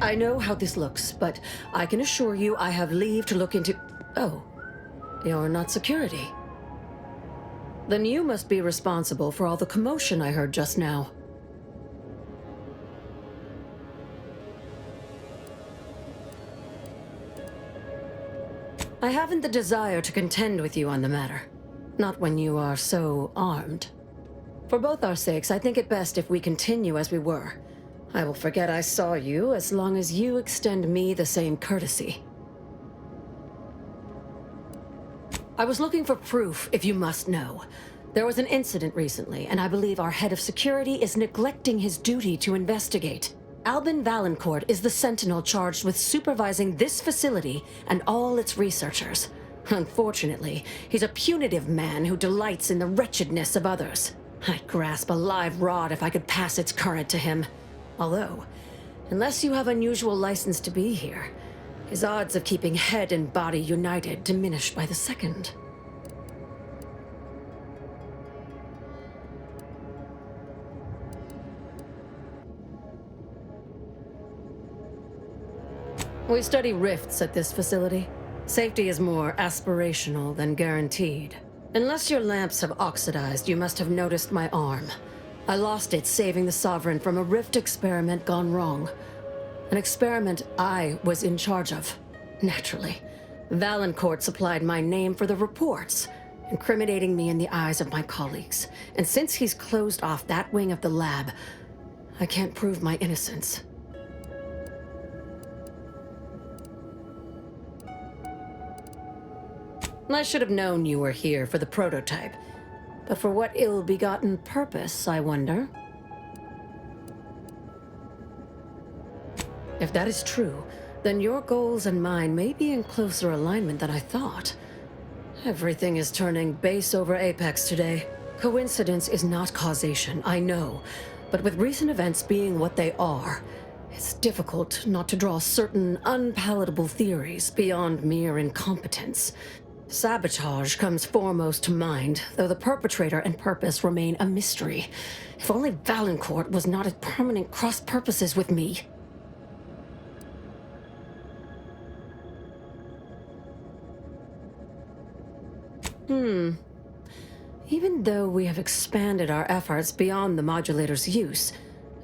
I know how this looks, but I can assure you I have leave to look into... Oh, you're not security. Then you must be responsible for all the commotion I heard just now. I haven't the desire to contend with you on the matter. Not when you are so armed. For both our sakes, I think it best if we continue as we were. I will forget I saw you as long as you extend me the same courtesy. I was looking for proof, if you must know. There was an incident recently, and I believe our head of security is neglecting his duty to investigate. Albin Valancourt is the sentinel charged with supervising this facility and all its researchers. Unfortunately, he's a punitive man who delights in the wretchedness of others. I'd grasp a live rod if I could pass its current to him. Although, unless you have unusual license to be here, his odds of keeping head and body united diminish by the second. We study rifts at this facility. Safety is more aspirational than guaranteed. Unless your lamps have oxidized, you must have noticed my arm. I lost it saving the Sovereign from a rift experiment gone wrong. An experiment I was in charge of. Naturally, Valancourt supplied my name for the reports, incriminating me in the eyes of my colleagues. And since he's closed off that wing of the lab, I can't prove my innocence. I should have known you were here for the prototype. But for what ill-begotten purpose, I wonder? If that is true, then your goals and mine may be in closer alignment than I thought. Everything is turning base over apex today. Coincidence is not causation, I know. But with recent events being what they are, it's difficult not to draw certain unpalatable theories beyond mere incompetence. Sabotage comes foremost to mind, though the perpetrator and purpose remain a mystery. If only Valancourt was not at permanent cross-purposes with me. Even though we have expanded our efforts beyond the modulator's use,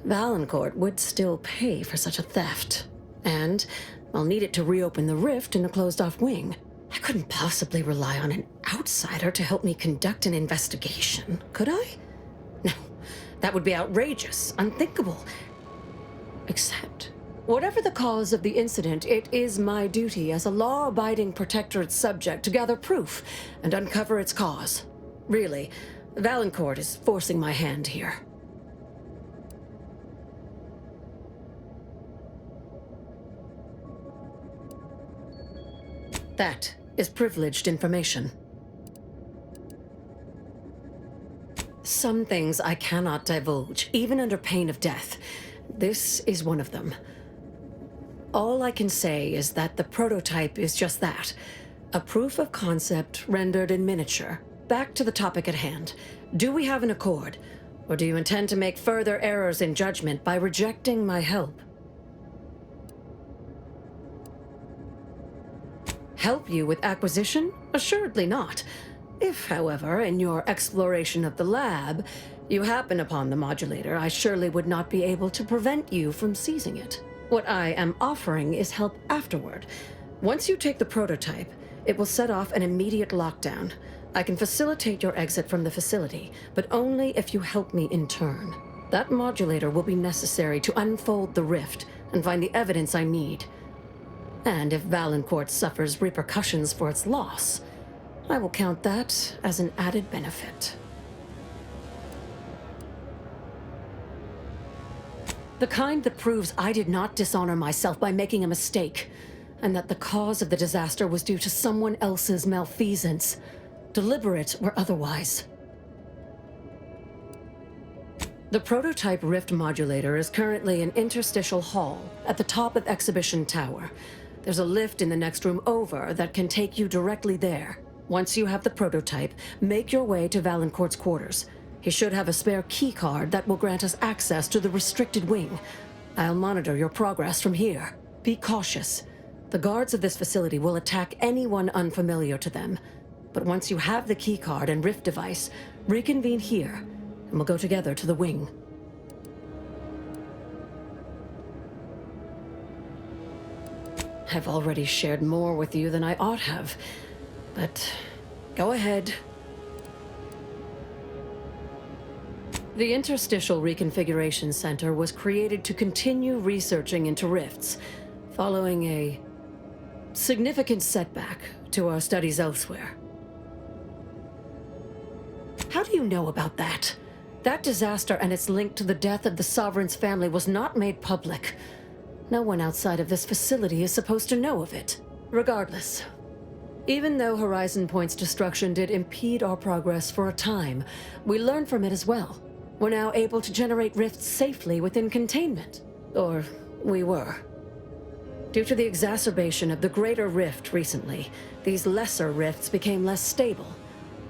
Valancourt would still pay for such a theft. And I'll need it to reopen the rift in a closed-off wing. I couldn't possibly rely on an outsider to help me conduct an investigation, could I? No, that would be outrageous, unthinkable. Except, whatever the cause of the incident, it is my duty as a law-abiding Protectorate subject to gather proof and uncover its cause. Really, Valancourt is forcing my hand here. That is privileged information. Some things I cannot divulge, even under pain of death. This is one of them. All I can say is that the prototype is just that. A proof of concept rendered in miniature. Back to the topic at hand. Do we have an accord? Or do you intend to make further errors in judgment by rejecting my help? Help you with acquisition? Assuredly not. If, however, in your exploration of the lab, you happen upon the modulator, I surely would not be able to prevent you from seizing it. What I am offering is help afterward. Once you take the prototype, it will set off an immediate lockdown. I can facilitate your exit from the facility, but only if you help me in turn. That modulator will be necessary to unfold the rift and find the evidence I need. And if Valancourt suffers repercussions for its loss, I will count that as an added benefit. The kind that proves I did not dishonor myself by making a mistake, and that the cause of the disaster was due to someone else's malfeasance, deliberate or otherwise. The prototype rift modulator is currently in Interstitial Hall at the top of Exhibition Tower. There's a lift in the next room over that can take you directly there. Once you have the prototype, make your way to Valancourt's quarters. He should have a spare key card that will grant us access to the restricted wing. I'll monitor your progress from here. Be cautious. The guards of this facility will attack anyone unfamiliar to them. But once you have the keycard and rift device, reconvene here, and we'll go together to the wing. I've already shared more with you than I ought have, but go ahead. The Interstitial Reconfiguration Center was created to continue researching into rifts, following a significant setback to our studies elsewhere. How do you know about that? That disaster and its link to the death of the Sovereign's family was not made public. No one outside of this facility is supposed to know of it. Regardless, even though Horizon Point's destruction did impede our progress for a time, we learned from it as well. We're now able to generate rifts safely within containment. Or we were. Due to the exacerbation of the Greater Rift recently, these lesser rifts became less stable.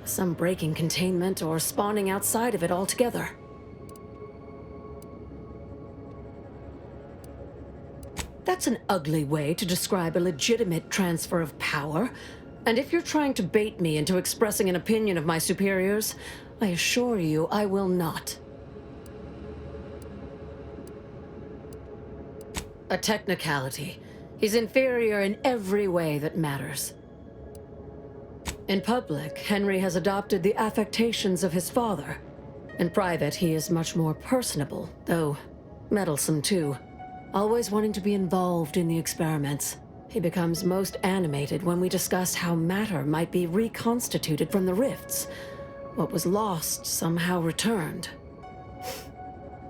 Some breaking containment or spawning outside of it altogether. That's an ugly way to describe a legitimate transfer of power. And if you're trying to bait me into expressing an opinion of my superiors, I assure you I will not. A technicality. He's inferior in every way that matters. In public, Henry has adopted the affectations of his father. In private, he is much more personable, though meddlesome too. Always wanting to be involved in the experiments. He becomes most animated when we discuss how matter might be reconstituted from the rifts. What was lost somehow returned.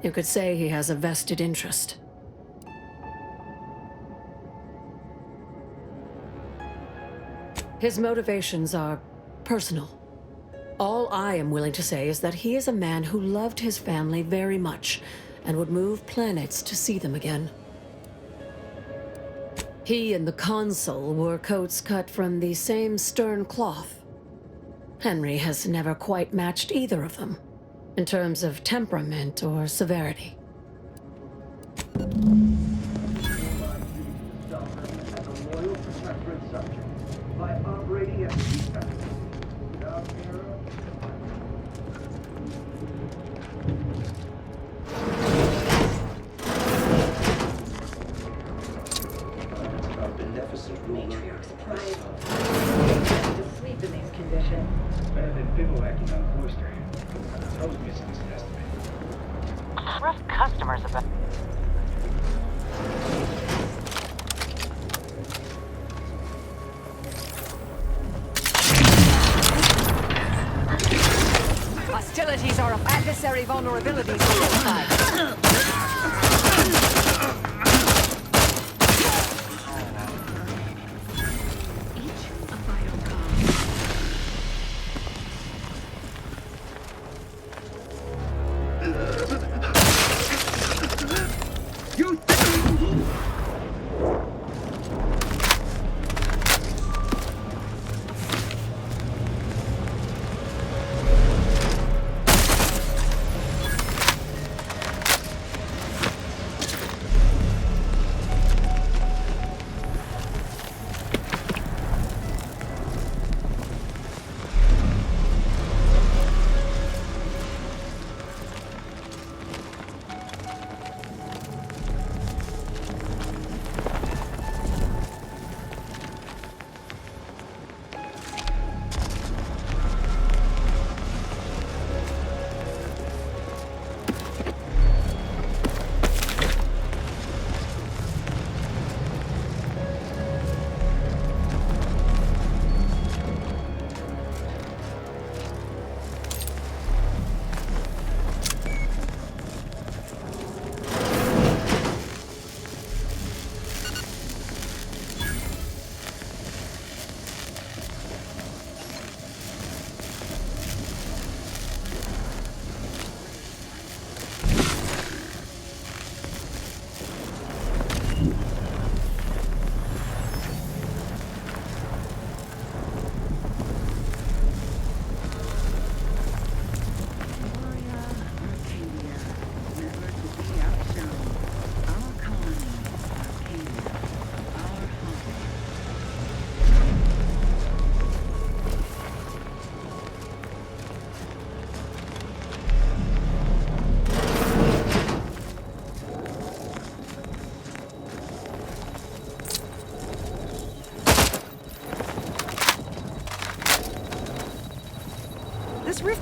You could say he has a vested interest. His motivations are personal. All I am willing to say is that he is a man who loved his family very much and would move planets to see them again. He and the Consul wore coats cut from the same stern cloth. Henry has never quite matched either of them, in terms of temperament or severity. By operating at peak time, without error. A beneficent matriarch's pride. To sleep in these conditions. Better than bivouacking on Worcester. I was missing this estimate. Rough customers about. Hostilities are of adversary vulnerabilities identified.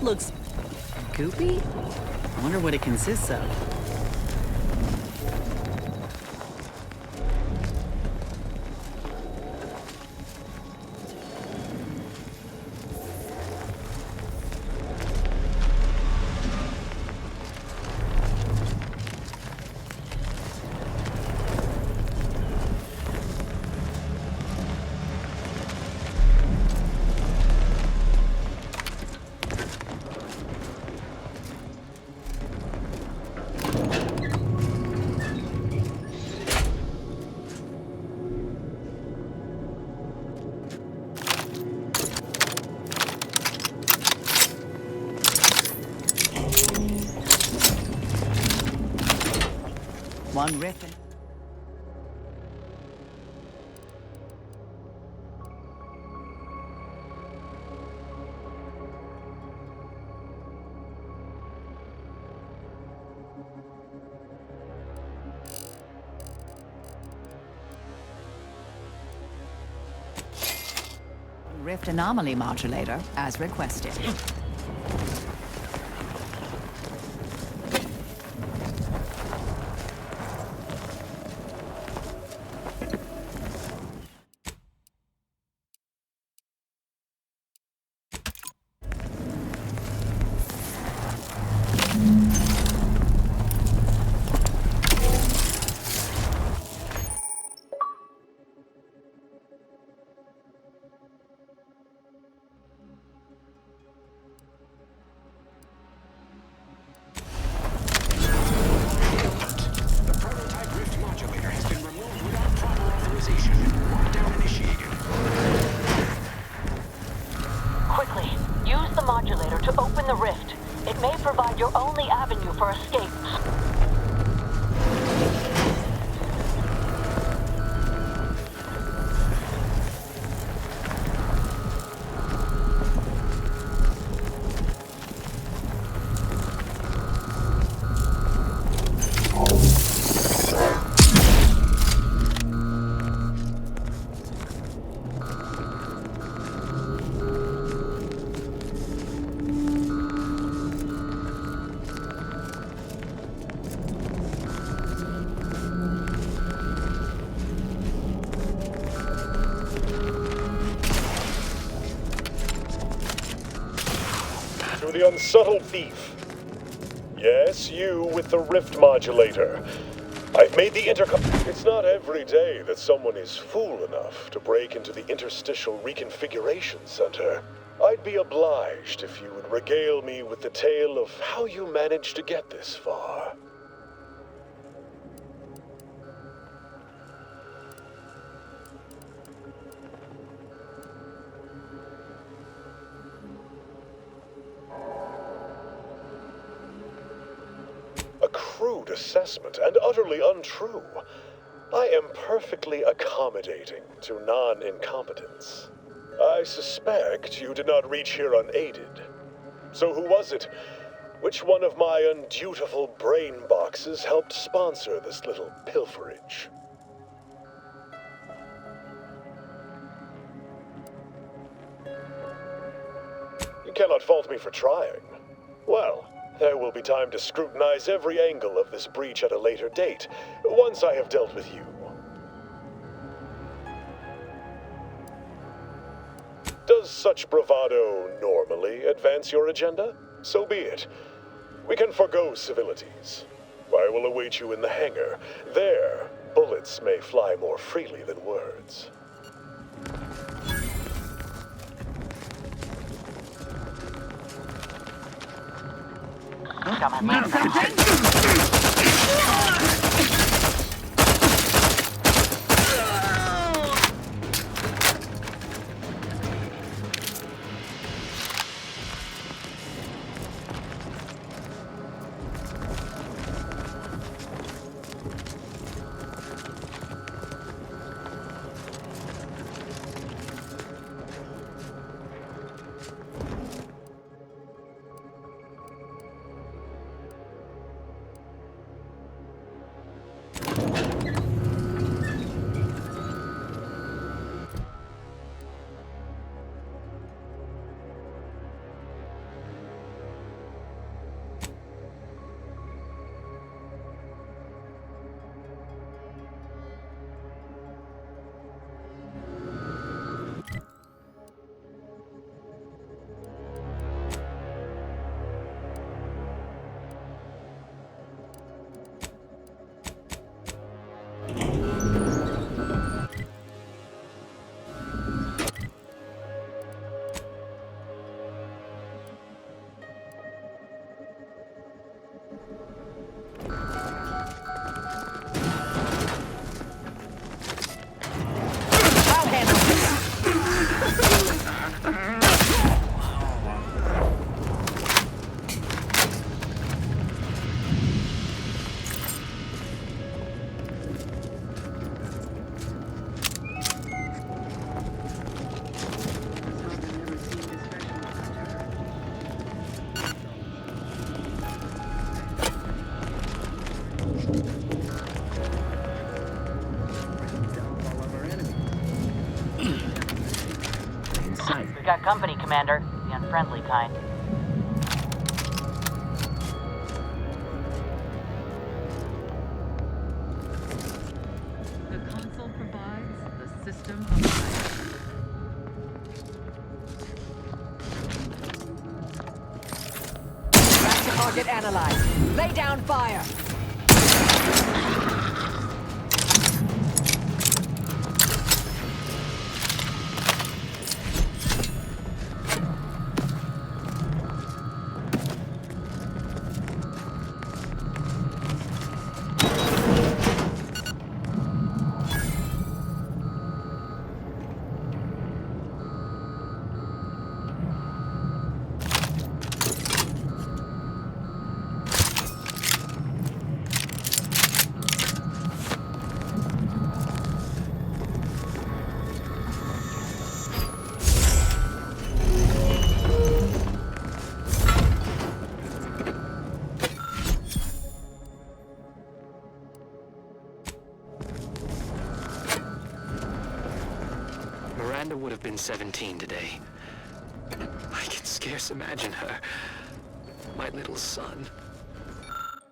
Looks goopy? I wonder what it consists of. One rift and... Rift anomaly modulator, as requested. Quickly, use the modulator to open the rift. It may provide your only avenue for escape. To the unsubtle thief. Yes, you with the rift modulator. I've made the intercom. It's not every day that someone is fool enough to break into the Interstitial Reconfiguration Center. I'd be obliged if you would regale me with the tale of how you managed to get this far. A crude assessment and utterly untrue. I am perfectly accommodating to non-incompetence. I suspect you did not reach here unaided. So who was it? Which one of my undutiful brain boxes helped sponsor this little pilferage? You cannot fault me for trying. Well, there will be time to scrutinize every angle of this breach at a later date, once I have dealt with you. Does such bravado normally advance your agenda? So be it. We can forgo civilities. I will await you in the hangar. There, bullets may fly more freely than words. got company, Commander. The unfriendly kind. The console provides the system of life. Raptor target analyzed. Lay down fire. Miranda would have been 17 today. I can scarce imagine her. My little son.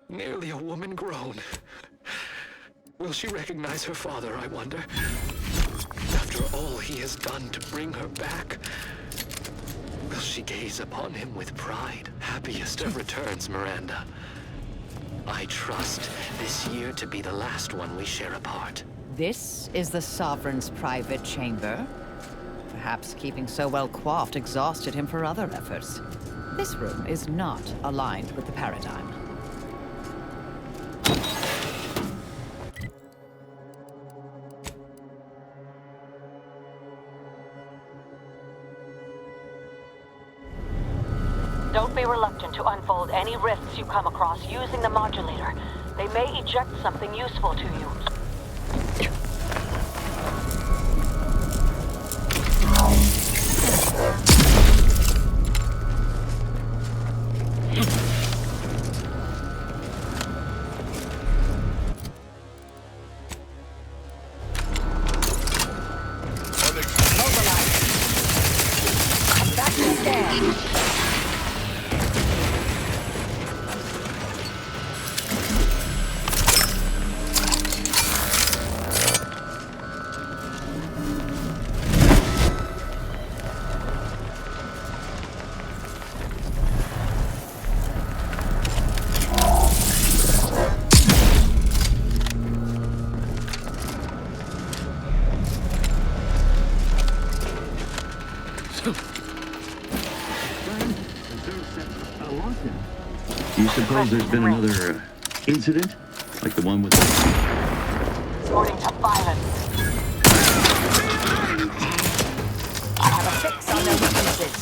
Nearly a woman grown. Will she recognize her father, I wonder? After all he has done to bring her back, will she gaze upon him with pride? Happiest of returns, Miranda. I trust this year to be the last one we share apart. This is the Sovereign's private chamber. Perhaps keeping so well coiffed exhausted him for other efforts. This room is not aligned with the paradigm. Don't be reluctant to unfold any rifts you come across using the modulator. They may eject something useful to you. Do you suppose there's been another incident? Like the one with the... Resorting to violence. I have a fix on their weaknesses.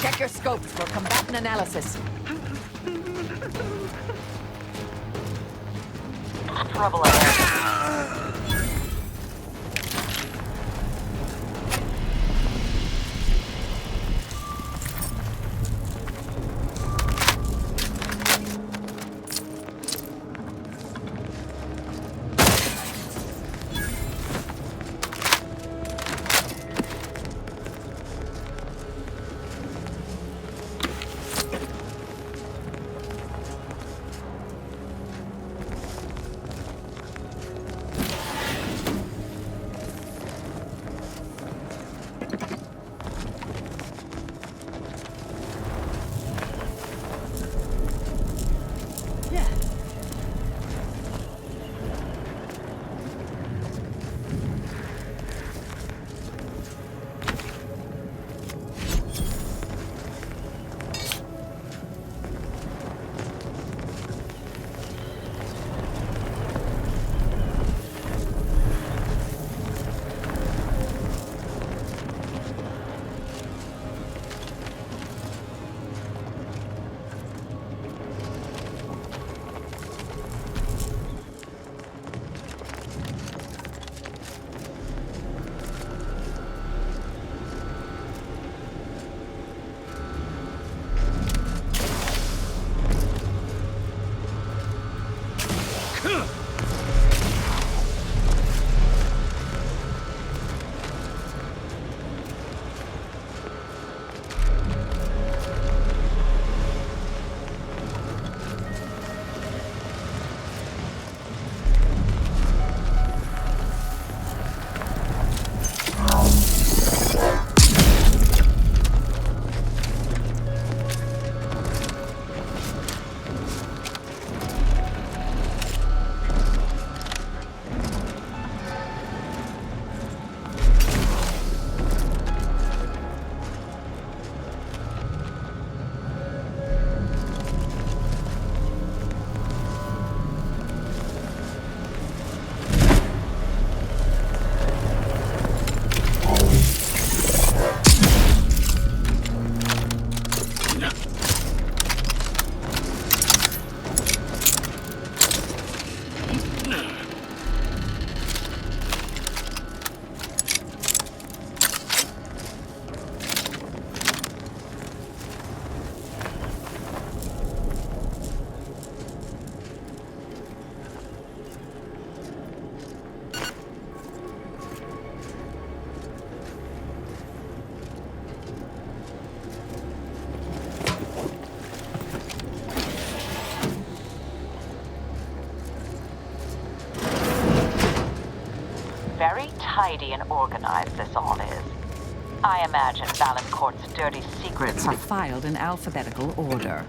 Check your scopes for combatant analysis. Trouble ahead. very tidy and organized this all is. I imagine Valancourt's dirty secrets Are filed in alphabetical order.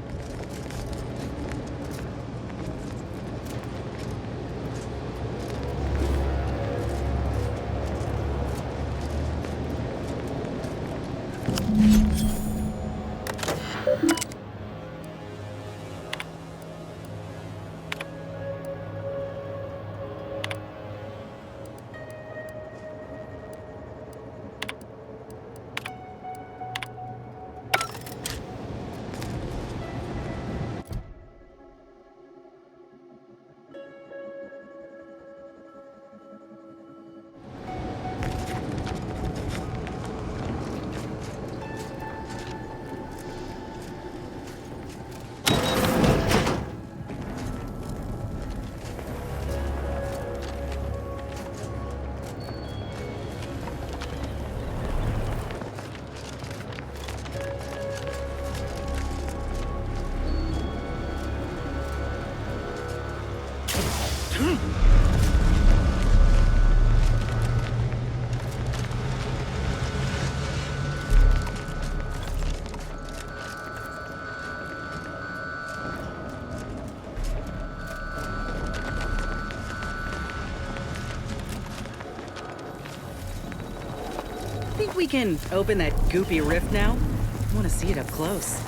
Think we can open that goopy rift now? I want to see it up close.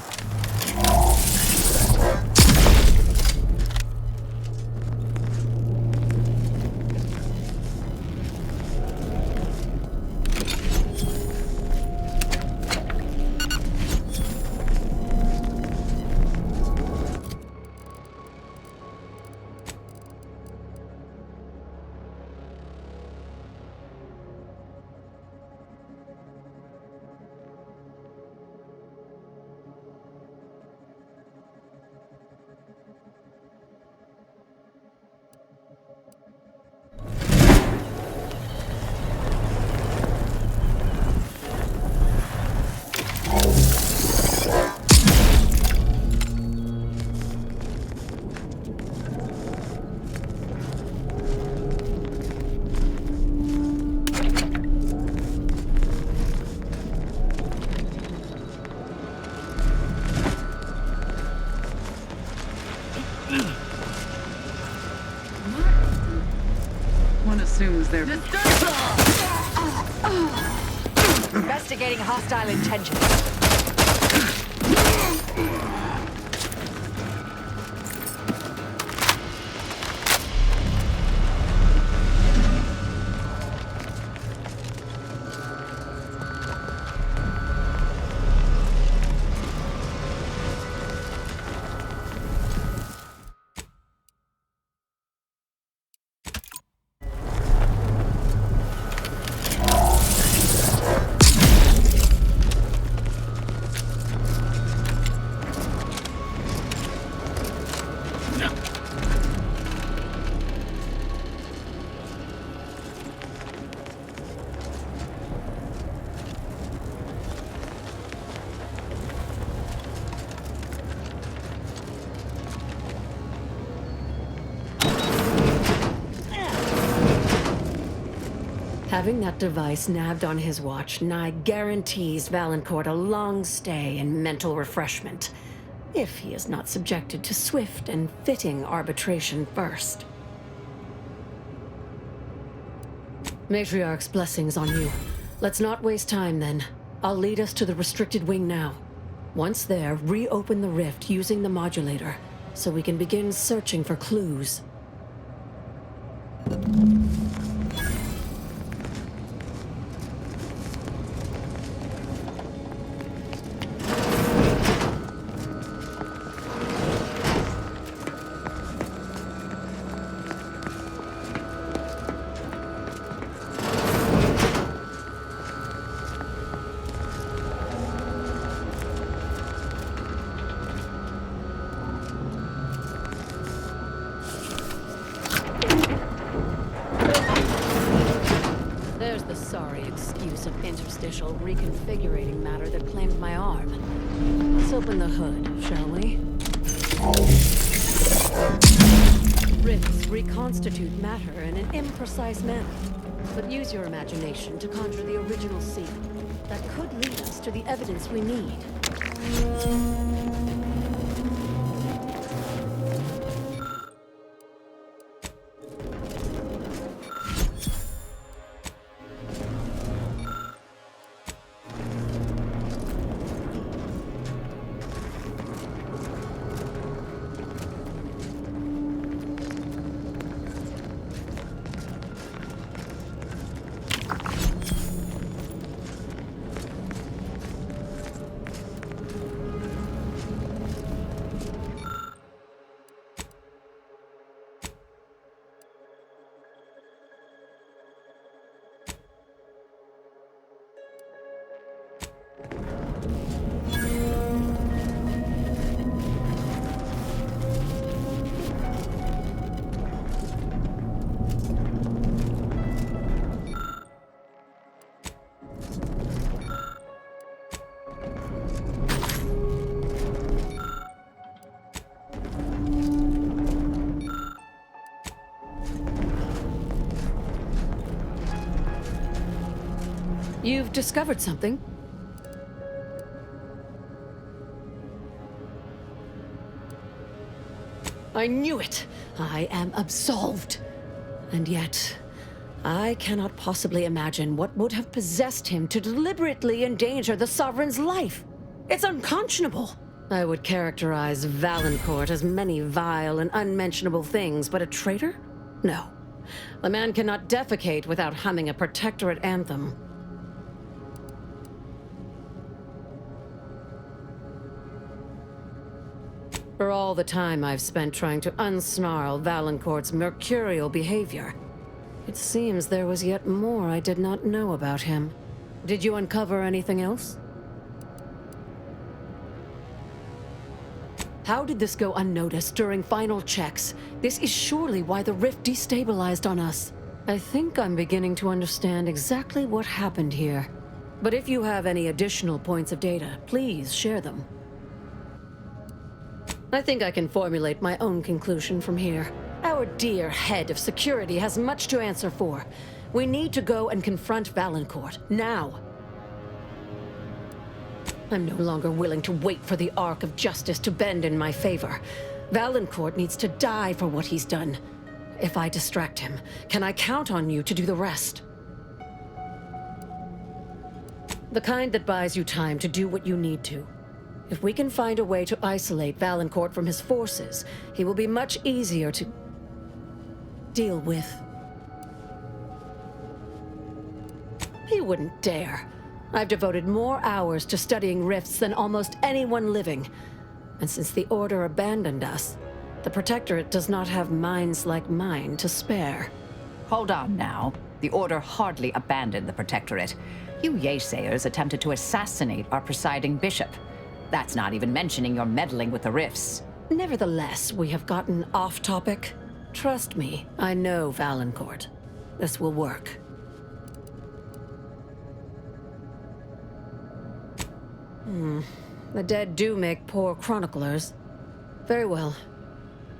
One assumes they're... Investigating hostile intentions. Having that device nabbed on his watch nigh guarantees Valancourt a long stay and mental refreshment, if he is not subjected to swift and fitting arbitration first. Matriarch's blessings on you. Let's not waste time then. I'll lead us to the restricted wing now. Once there, reopen the rift using the modulator, so we can begin searching for clues. Interstitial reconfigurating matter that claimed my arm. Let's open the hood, shall we? Rifts reconstitute matter in an imprecise manner, but use your imagination to conjure the original scene. That could lead us to the evidence we need. You've discovered something. I knew it! I am absolved. And yet, I cannot possibly imagine what would have possessed him to deliberately endanger the Sovereign's life. It's unconscionable. I would characterize Valancourt as many vile and unmentionable things, but a traitor? No. A man cannot defecate without humming a Protectorate anthem. For all the time I've spent trying to unsnarl Valancourt's mercurial behavior, it seems there was yet more I did not know about him. Did you uncover anything else? How did this go unnoticed during final checks? This is surely why the rift destabilized on us. I think I'm beginning to understand exactly what happened here. But if you have any additional points of data, please share them. I think I can formulate my own conclusion from here. Our dear head of security has much to answer for. We need to go and confront Valancourt, now. I'm no longer willing to wait for the arc of justice to bend in my favor. Valancourt needs to die for what he's done. If I distract him, can I count on you to do the rest? The kind that buys you time to do what you need to. If we can find a way to isolate Valancourt from his forces, he will be much easier to deal with. He wouldn't dare. I've devoted more hours to studying rifts than almost anyone living. And since the Order abandoned us, the Protectorate does not have minds like mine to spare. Hold on now. The Order hardly abandoned the Protectorate. You Yaysayers attempted to assassinate our presiding bishop. That's not even mentioning your meddling with the rifts. Nevertheless, we have gotten off topic. Trust me, I know Valancourt. This will work. The dead do make poor chroniclers. Very well.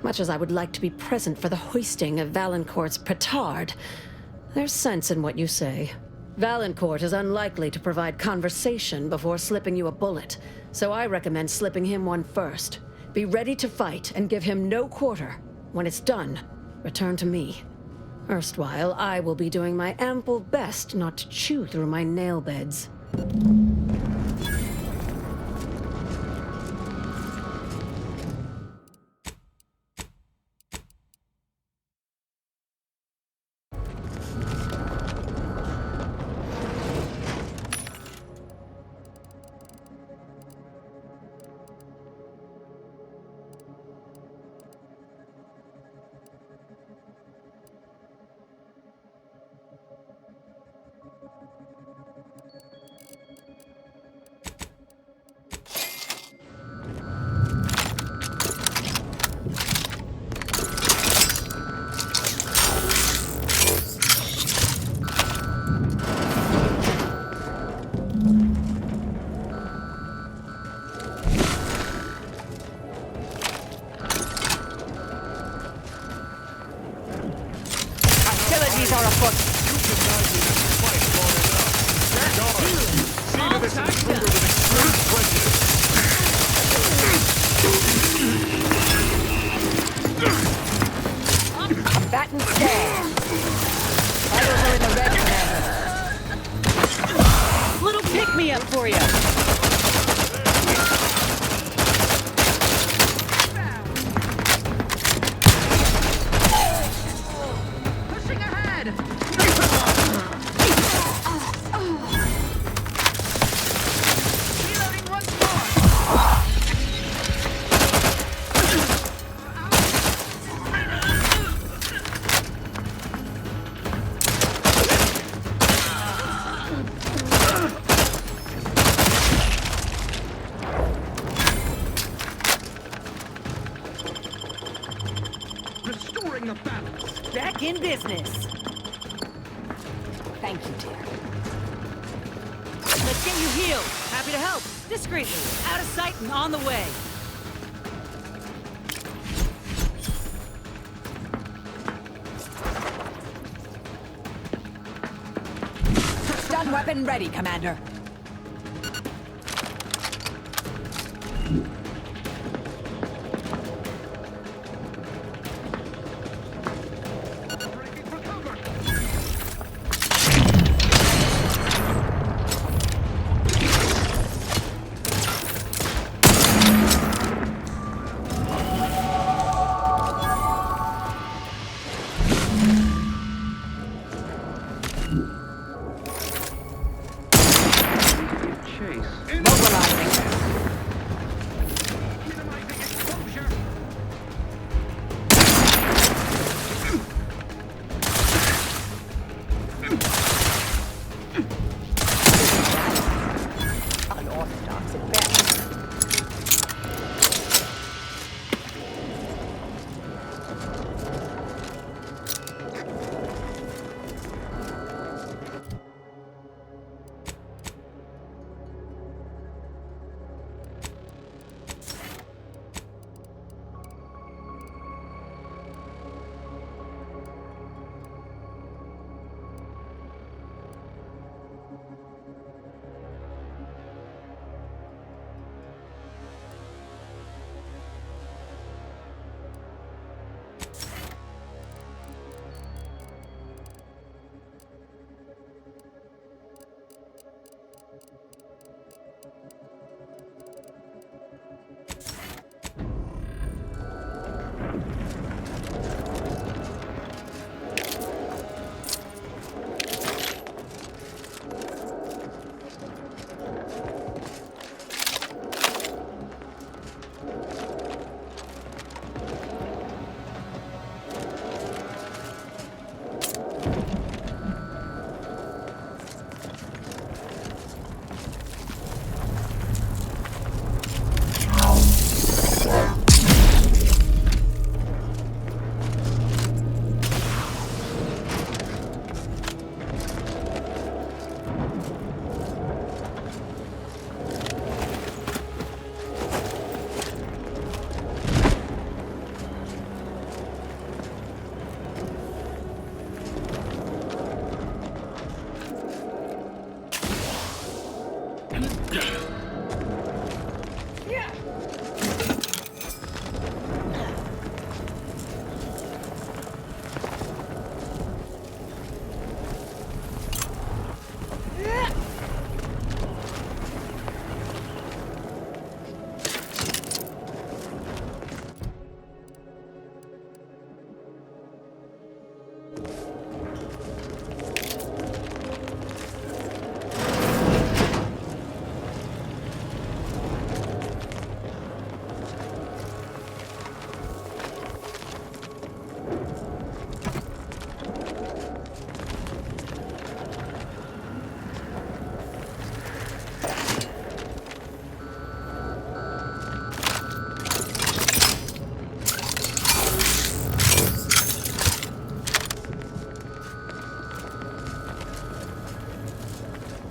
Much as I would like to be present for the hoisting of Valancourt's petard, there's sense in what you say. Valancourt is unlikely to provide conversation before slipping you a bullet, so I recommend slipping him one first. Be ready to fight and give him no quarter. When it's done, return to me. Erstwhile, I will be doing my ample best not to chew through my nail beds. babies are afoot. See to this intruder with extreme prejudice. Combatant stand. Vitals are in the red, Commander. Little pick-me-up for you. Pushing ahead. Reloading once more. Restoring the balance. Back in business. Thank you, dear. Let's get you healed. Happy to help. Discreetly. Out of sight and on the way. Stun weapon ready, Commander. Unorthodox at best.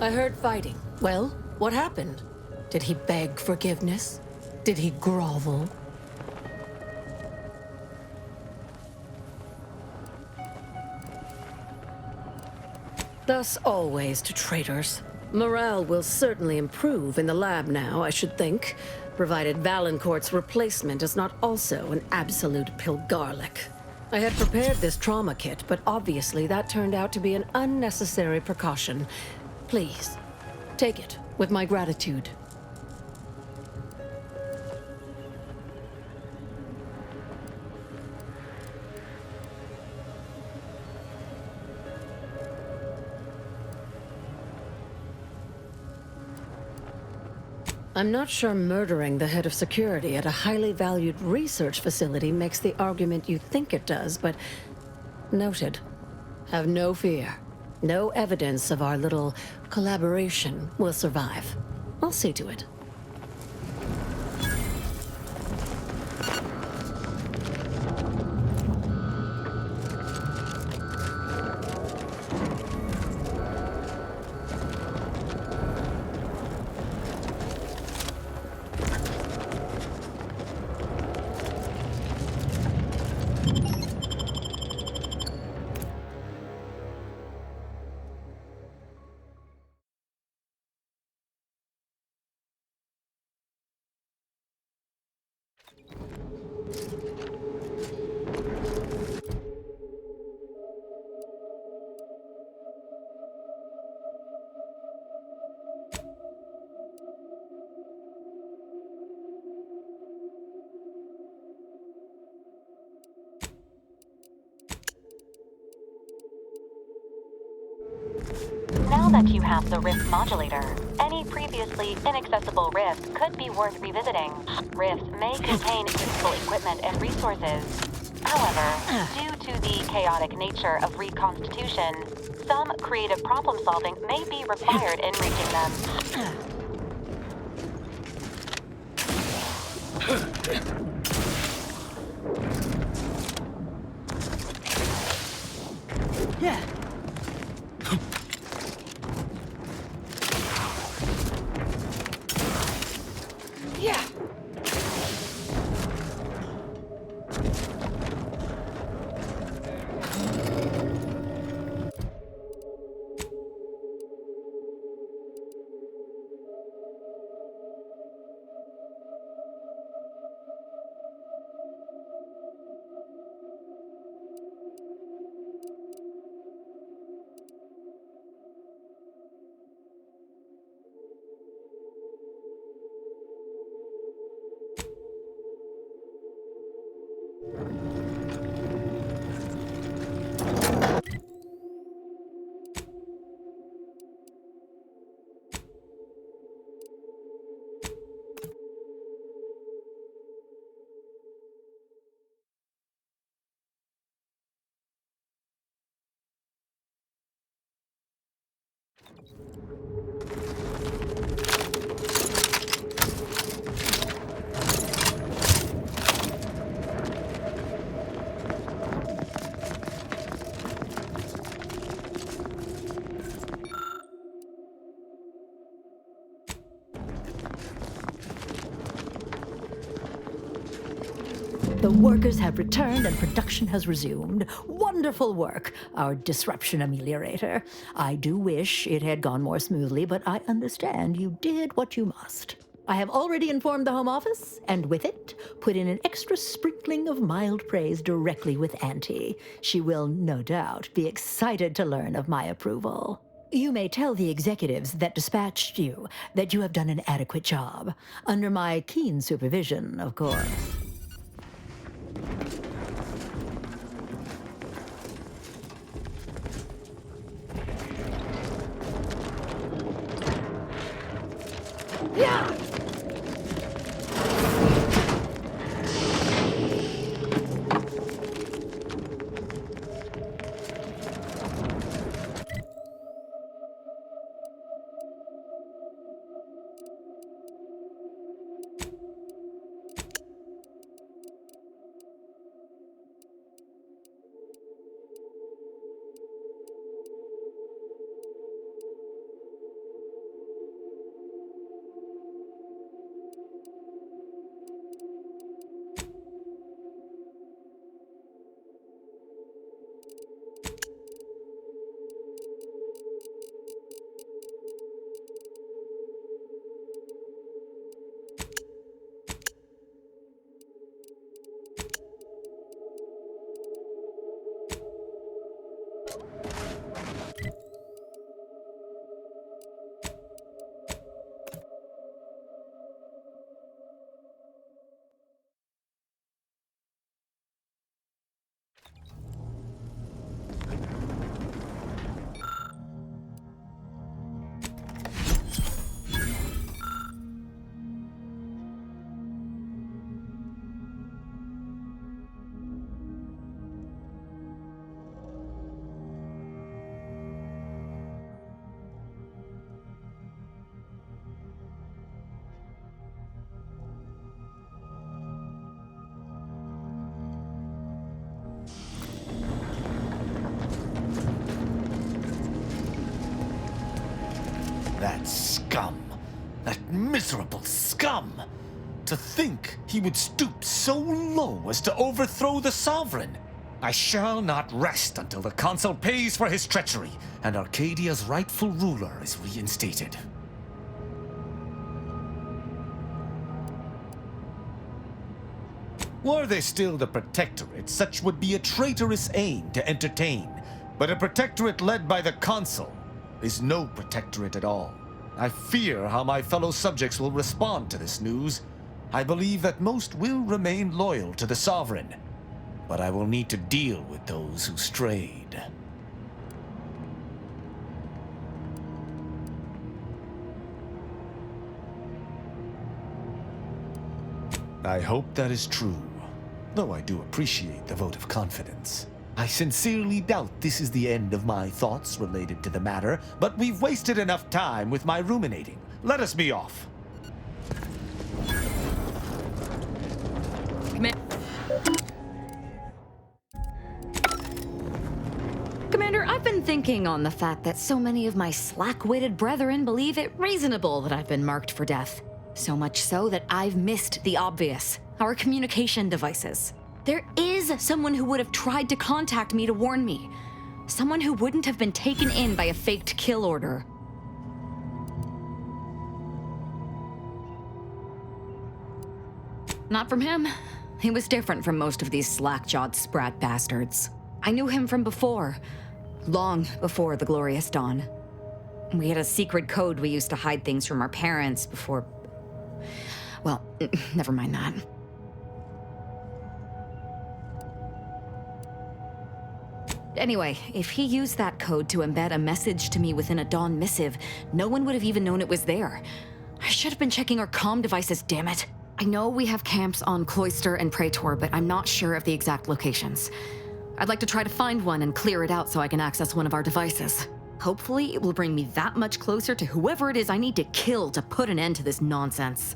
I heard fighting. Well, what happened? Did he beg forgiveness? Did he grovel? Thus always to traitors. Morale will certainly improve in the lab now, I should think, provided Valancourt's replacement is not also an absolute pilgarlic. I had prepared this trauma kit, but obviously that turned out to be an unnecessary precaution. Please, take it with my gratitude. I'm not sure murdering the head of security at a highly valued research facility makes the argument you think it does, but noted. Have no fear. No evidence of our little collaboration will survive. I'll see to it. Now that you have the Rift modulator, any previously inaccessible rift could be worth revisiting. Rifts may contain useful equipment and resources. However, due to the chaotic nature of reconstitution, some creative problem-solving may be required in reaching them. Yeah. Yeah. The workers have returned and production has resumed. Wonderful work, our disruption ameliorator. I do wish it had gone more smoothly, but I understand you did what you must. I have already informed the Home Office, and with it, put in an extra sprinkling of mild praise directly with Auntie. She will, no doubt, be excited to learn of my approval. You may tell the executives that dispatched you that you have done an adequate job. Under my keen supervision, of course. Yeah! That scum! That miserable scum! To think he would stoop so low as to overthrow the Sovereign! I shall not rest until the Consul pays for his treachery and Arcadia's rightful ruler is reinstated. Were they still the Protectorate, such would be a traitorous aim to entertain. But a Protectorate led by the Consul is no Protectorate at all. I fear how my fellow subjects will respond to this news. I believe that most will remain loyal to the Sovereign, but I will need to deal with those who strayed. I hope that is true, though I do appreciate the vote of confidence. I sincerely doubt this is the end of my thoughts related to the matter, but we've wasted enough time with my ruminating. Let us be off. Commander, I've been thinking on the fact that so many of my slack-witted brethren believe it reasonable that I've been marked for death. So much so that I've missed the obvious, our communication devices. There is someone who would have tried to contact me to warn me. Someone who wouldn't have been taken in by a faked kill order. Not from him. He was different from most of these slack-jawed sprat bastards. I knew him from before. Long before the Glorious Dawn. We had a secret code we used to hide things from our parents before... Well, never mind that. Anyway, if he used that code to embed a message to me within a Dawn missive, no one would have even known it was there. I should have been checking our comm devices, damn it. I know we have camps on Cloister and Praetor, but I'm not sure of the exact locations. I'd like to try to find one and clear it out so I can access one of our devices. Hopefully, it will bring me that much closer to whoever it is I need to kill to put an end to this nonsense.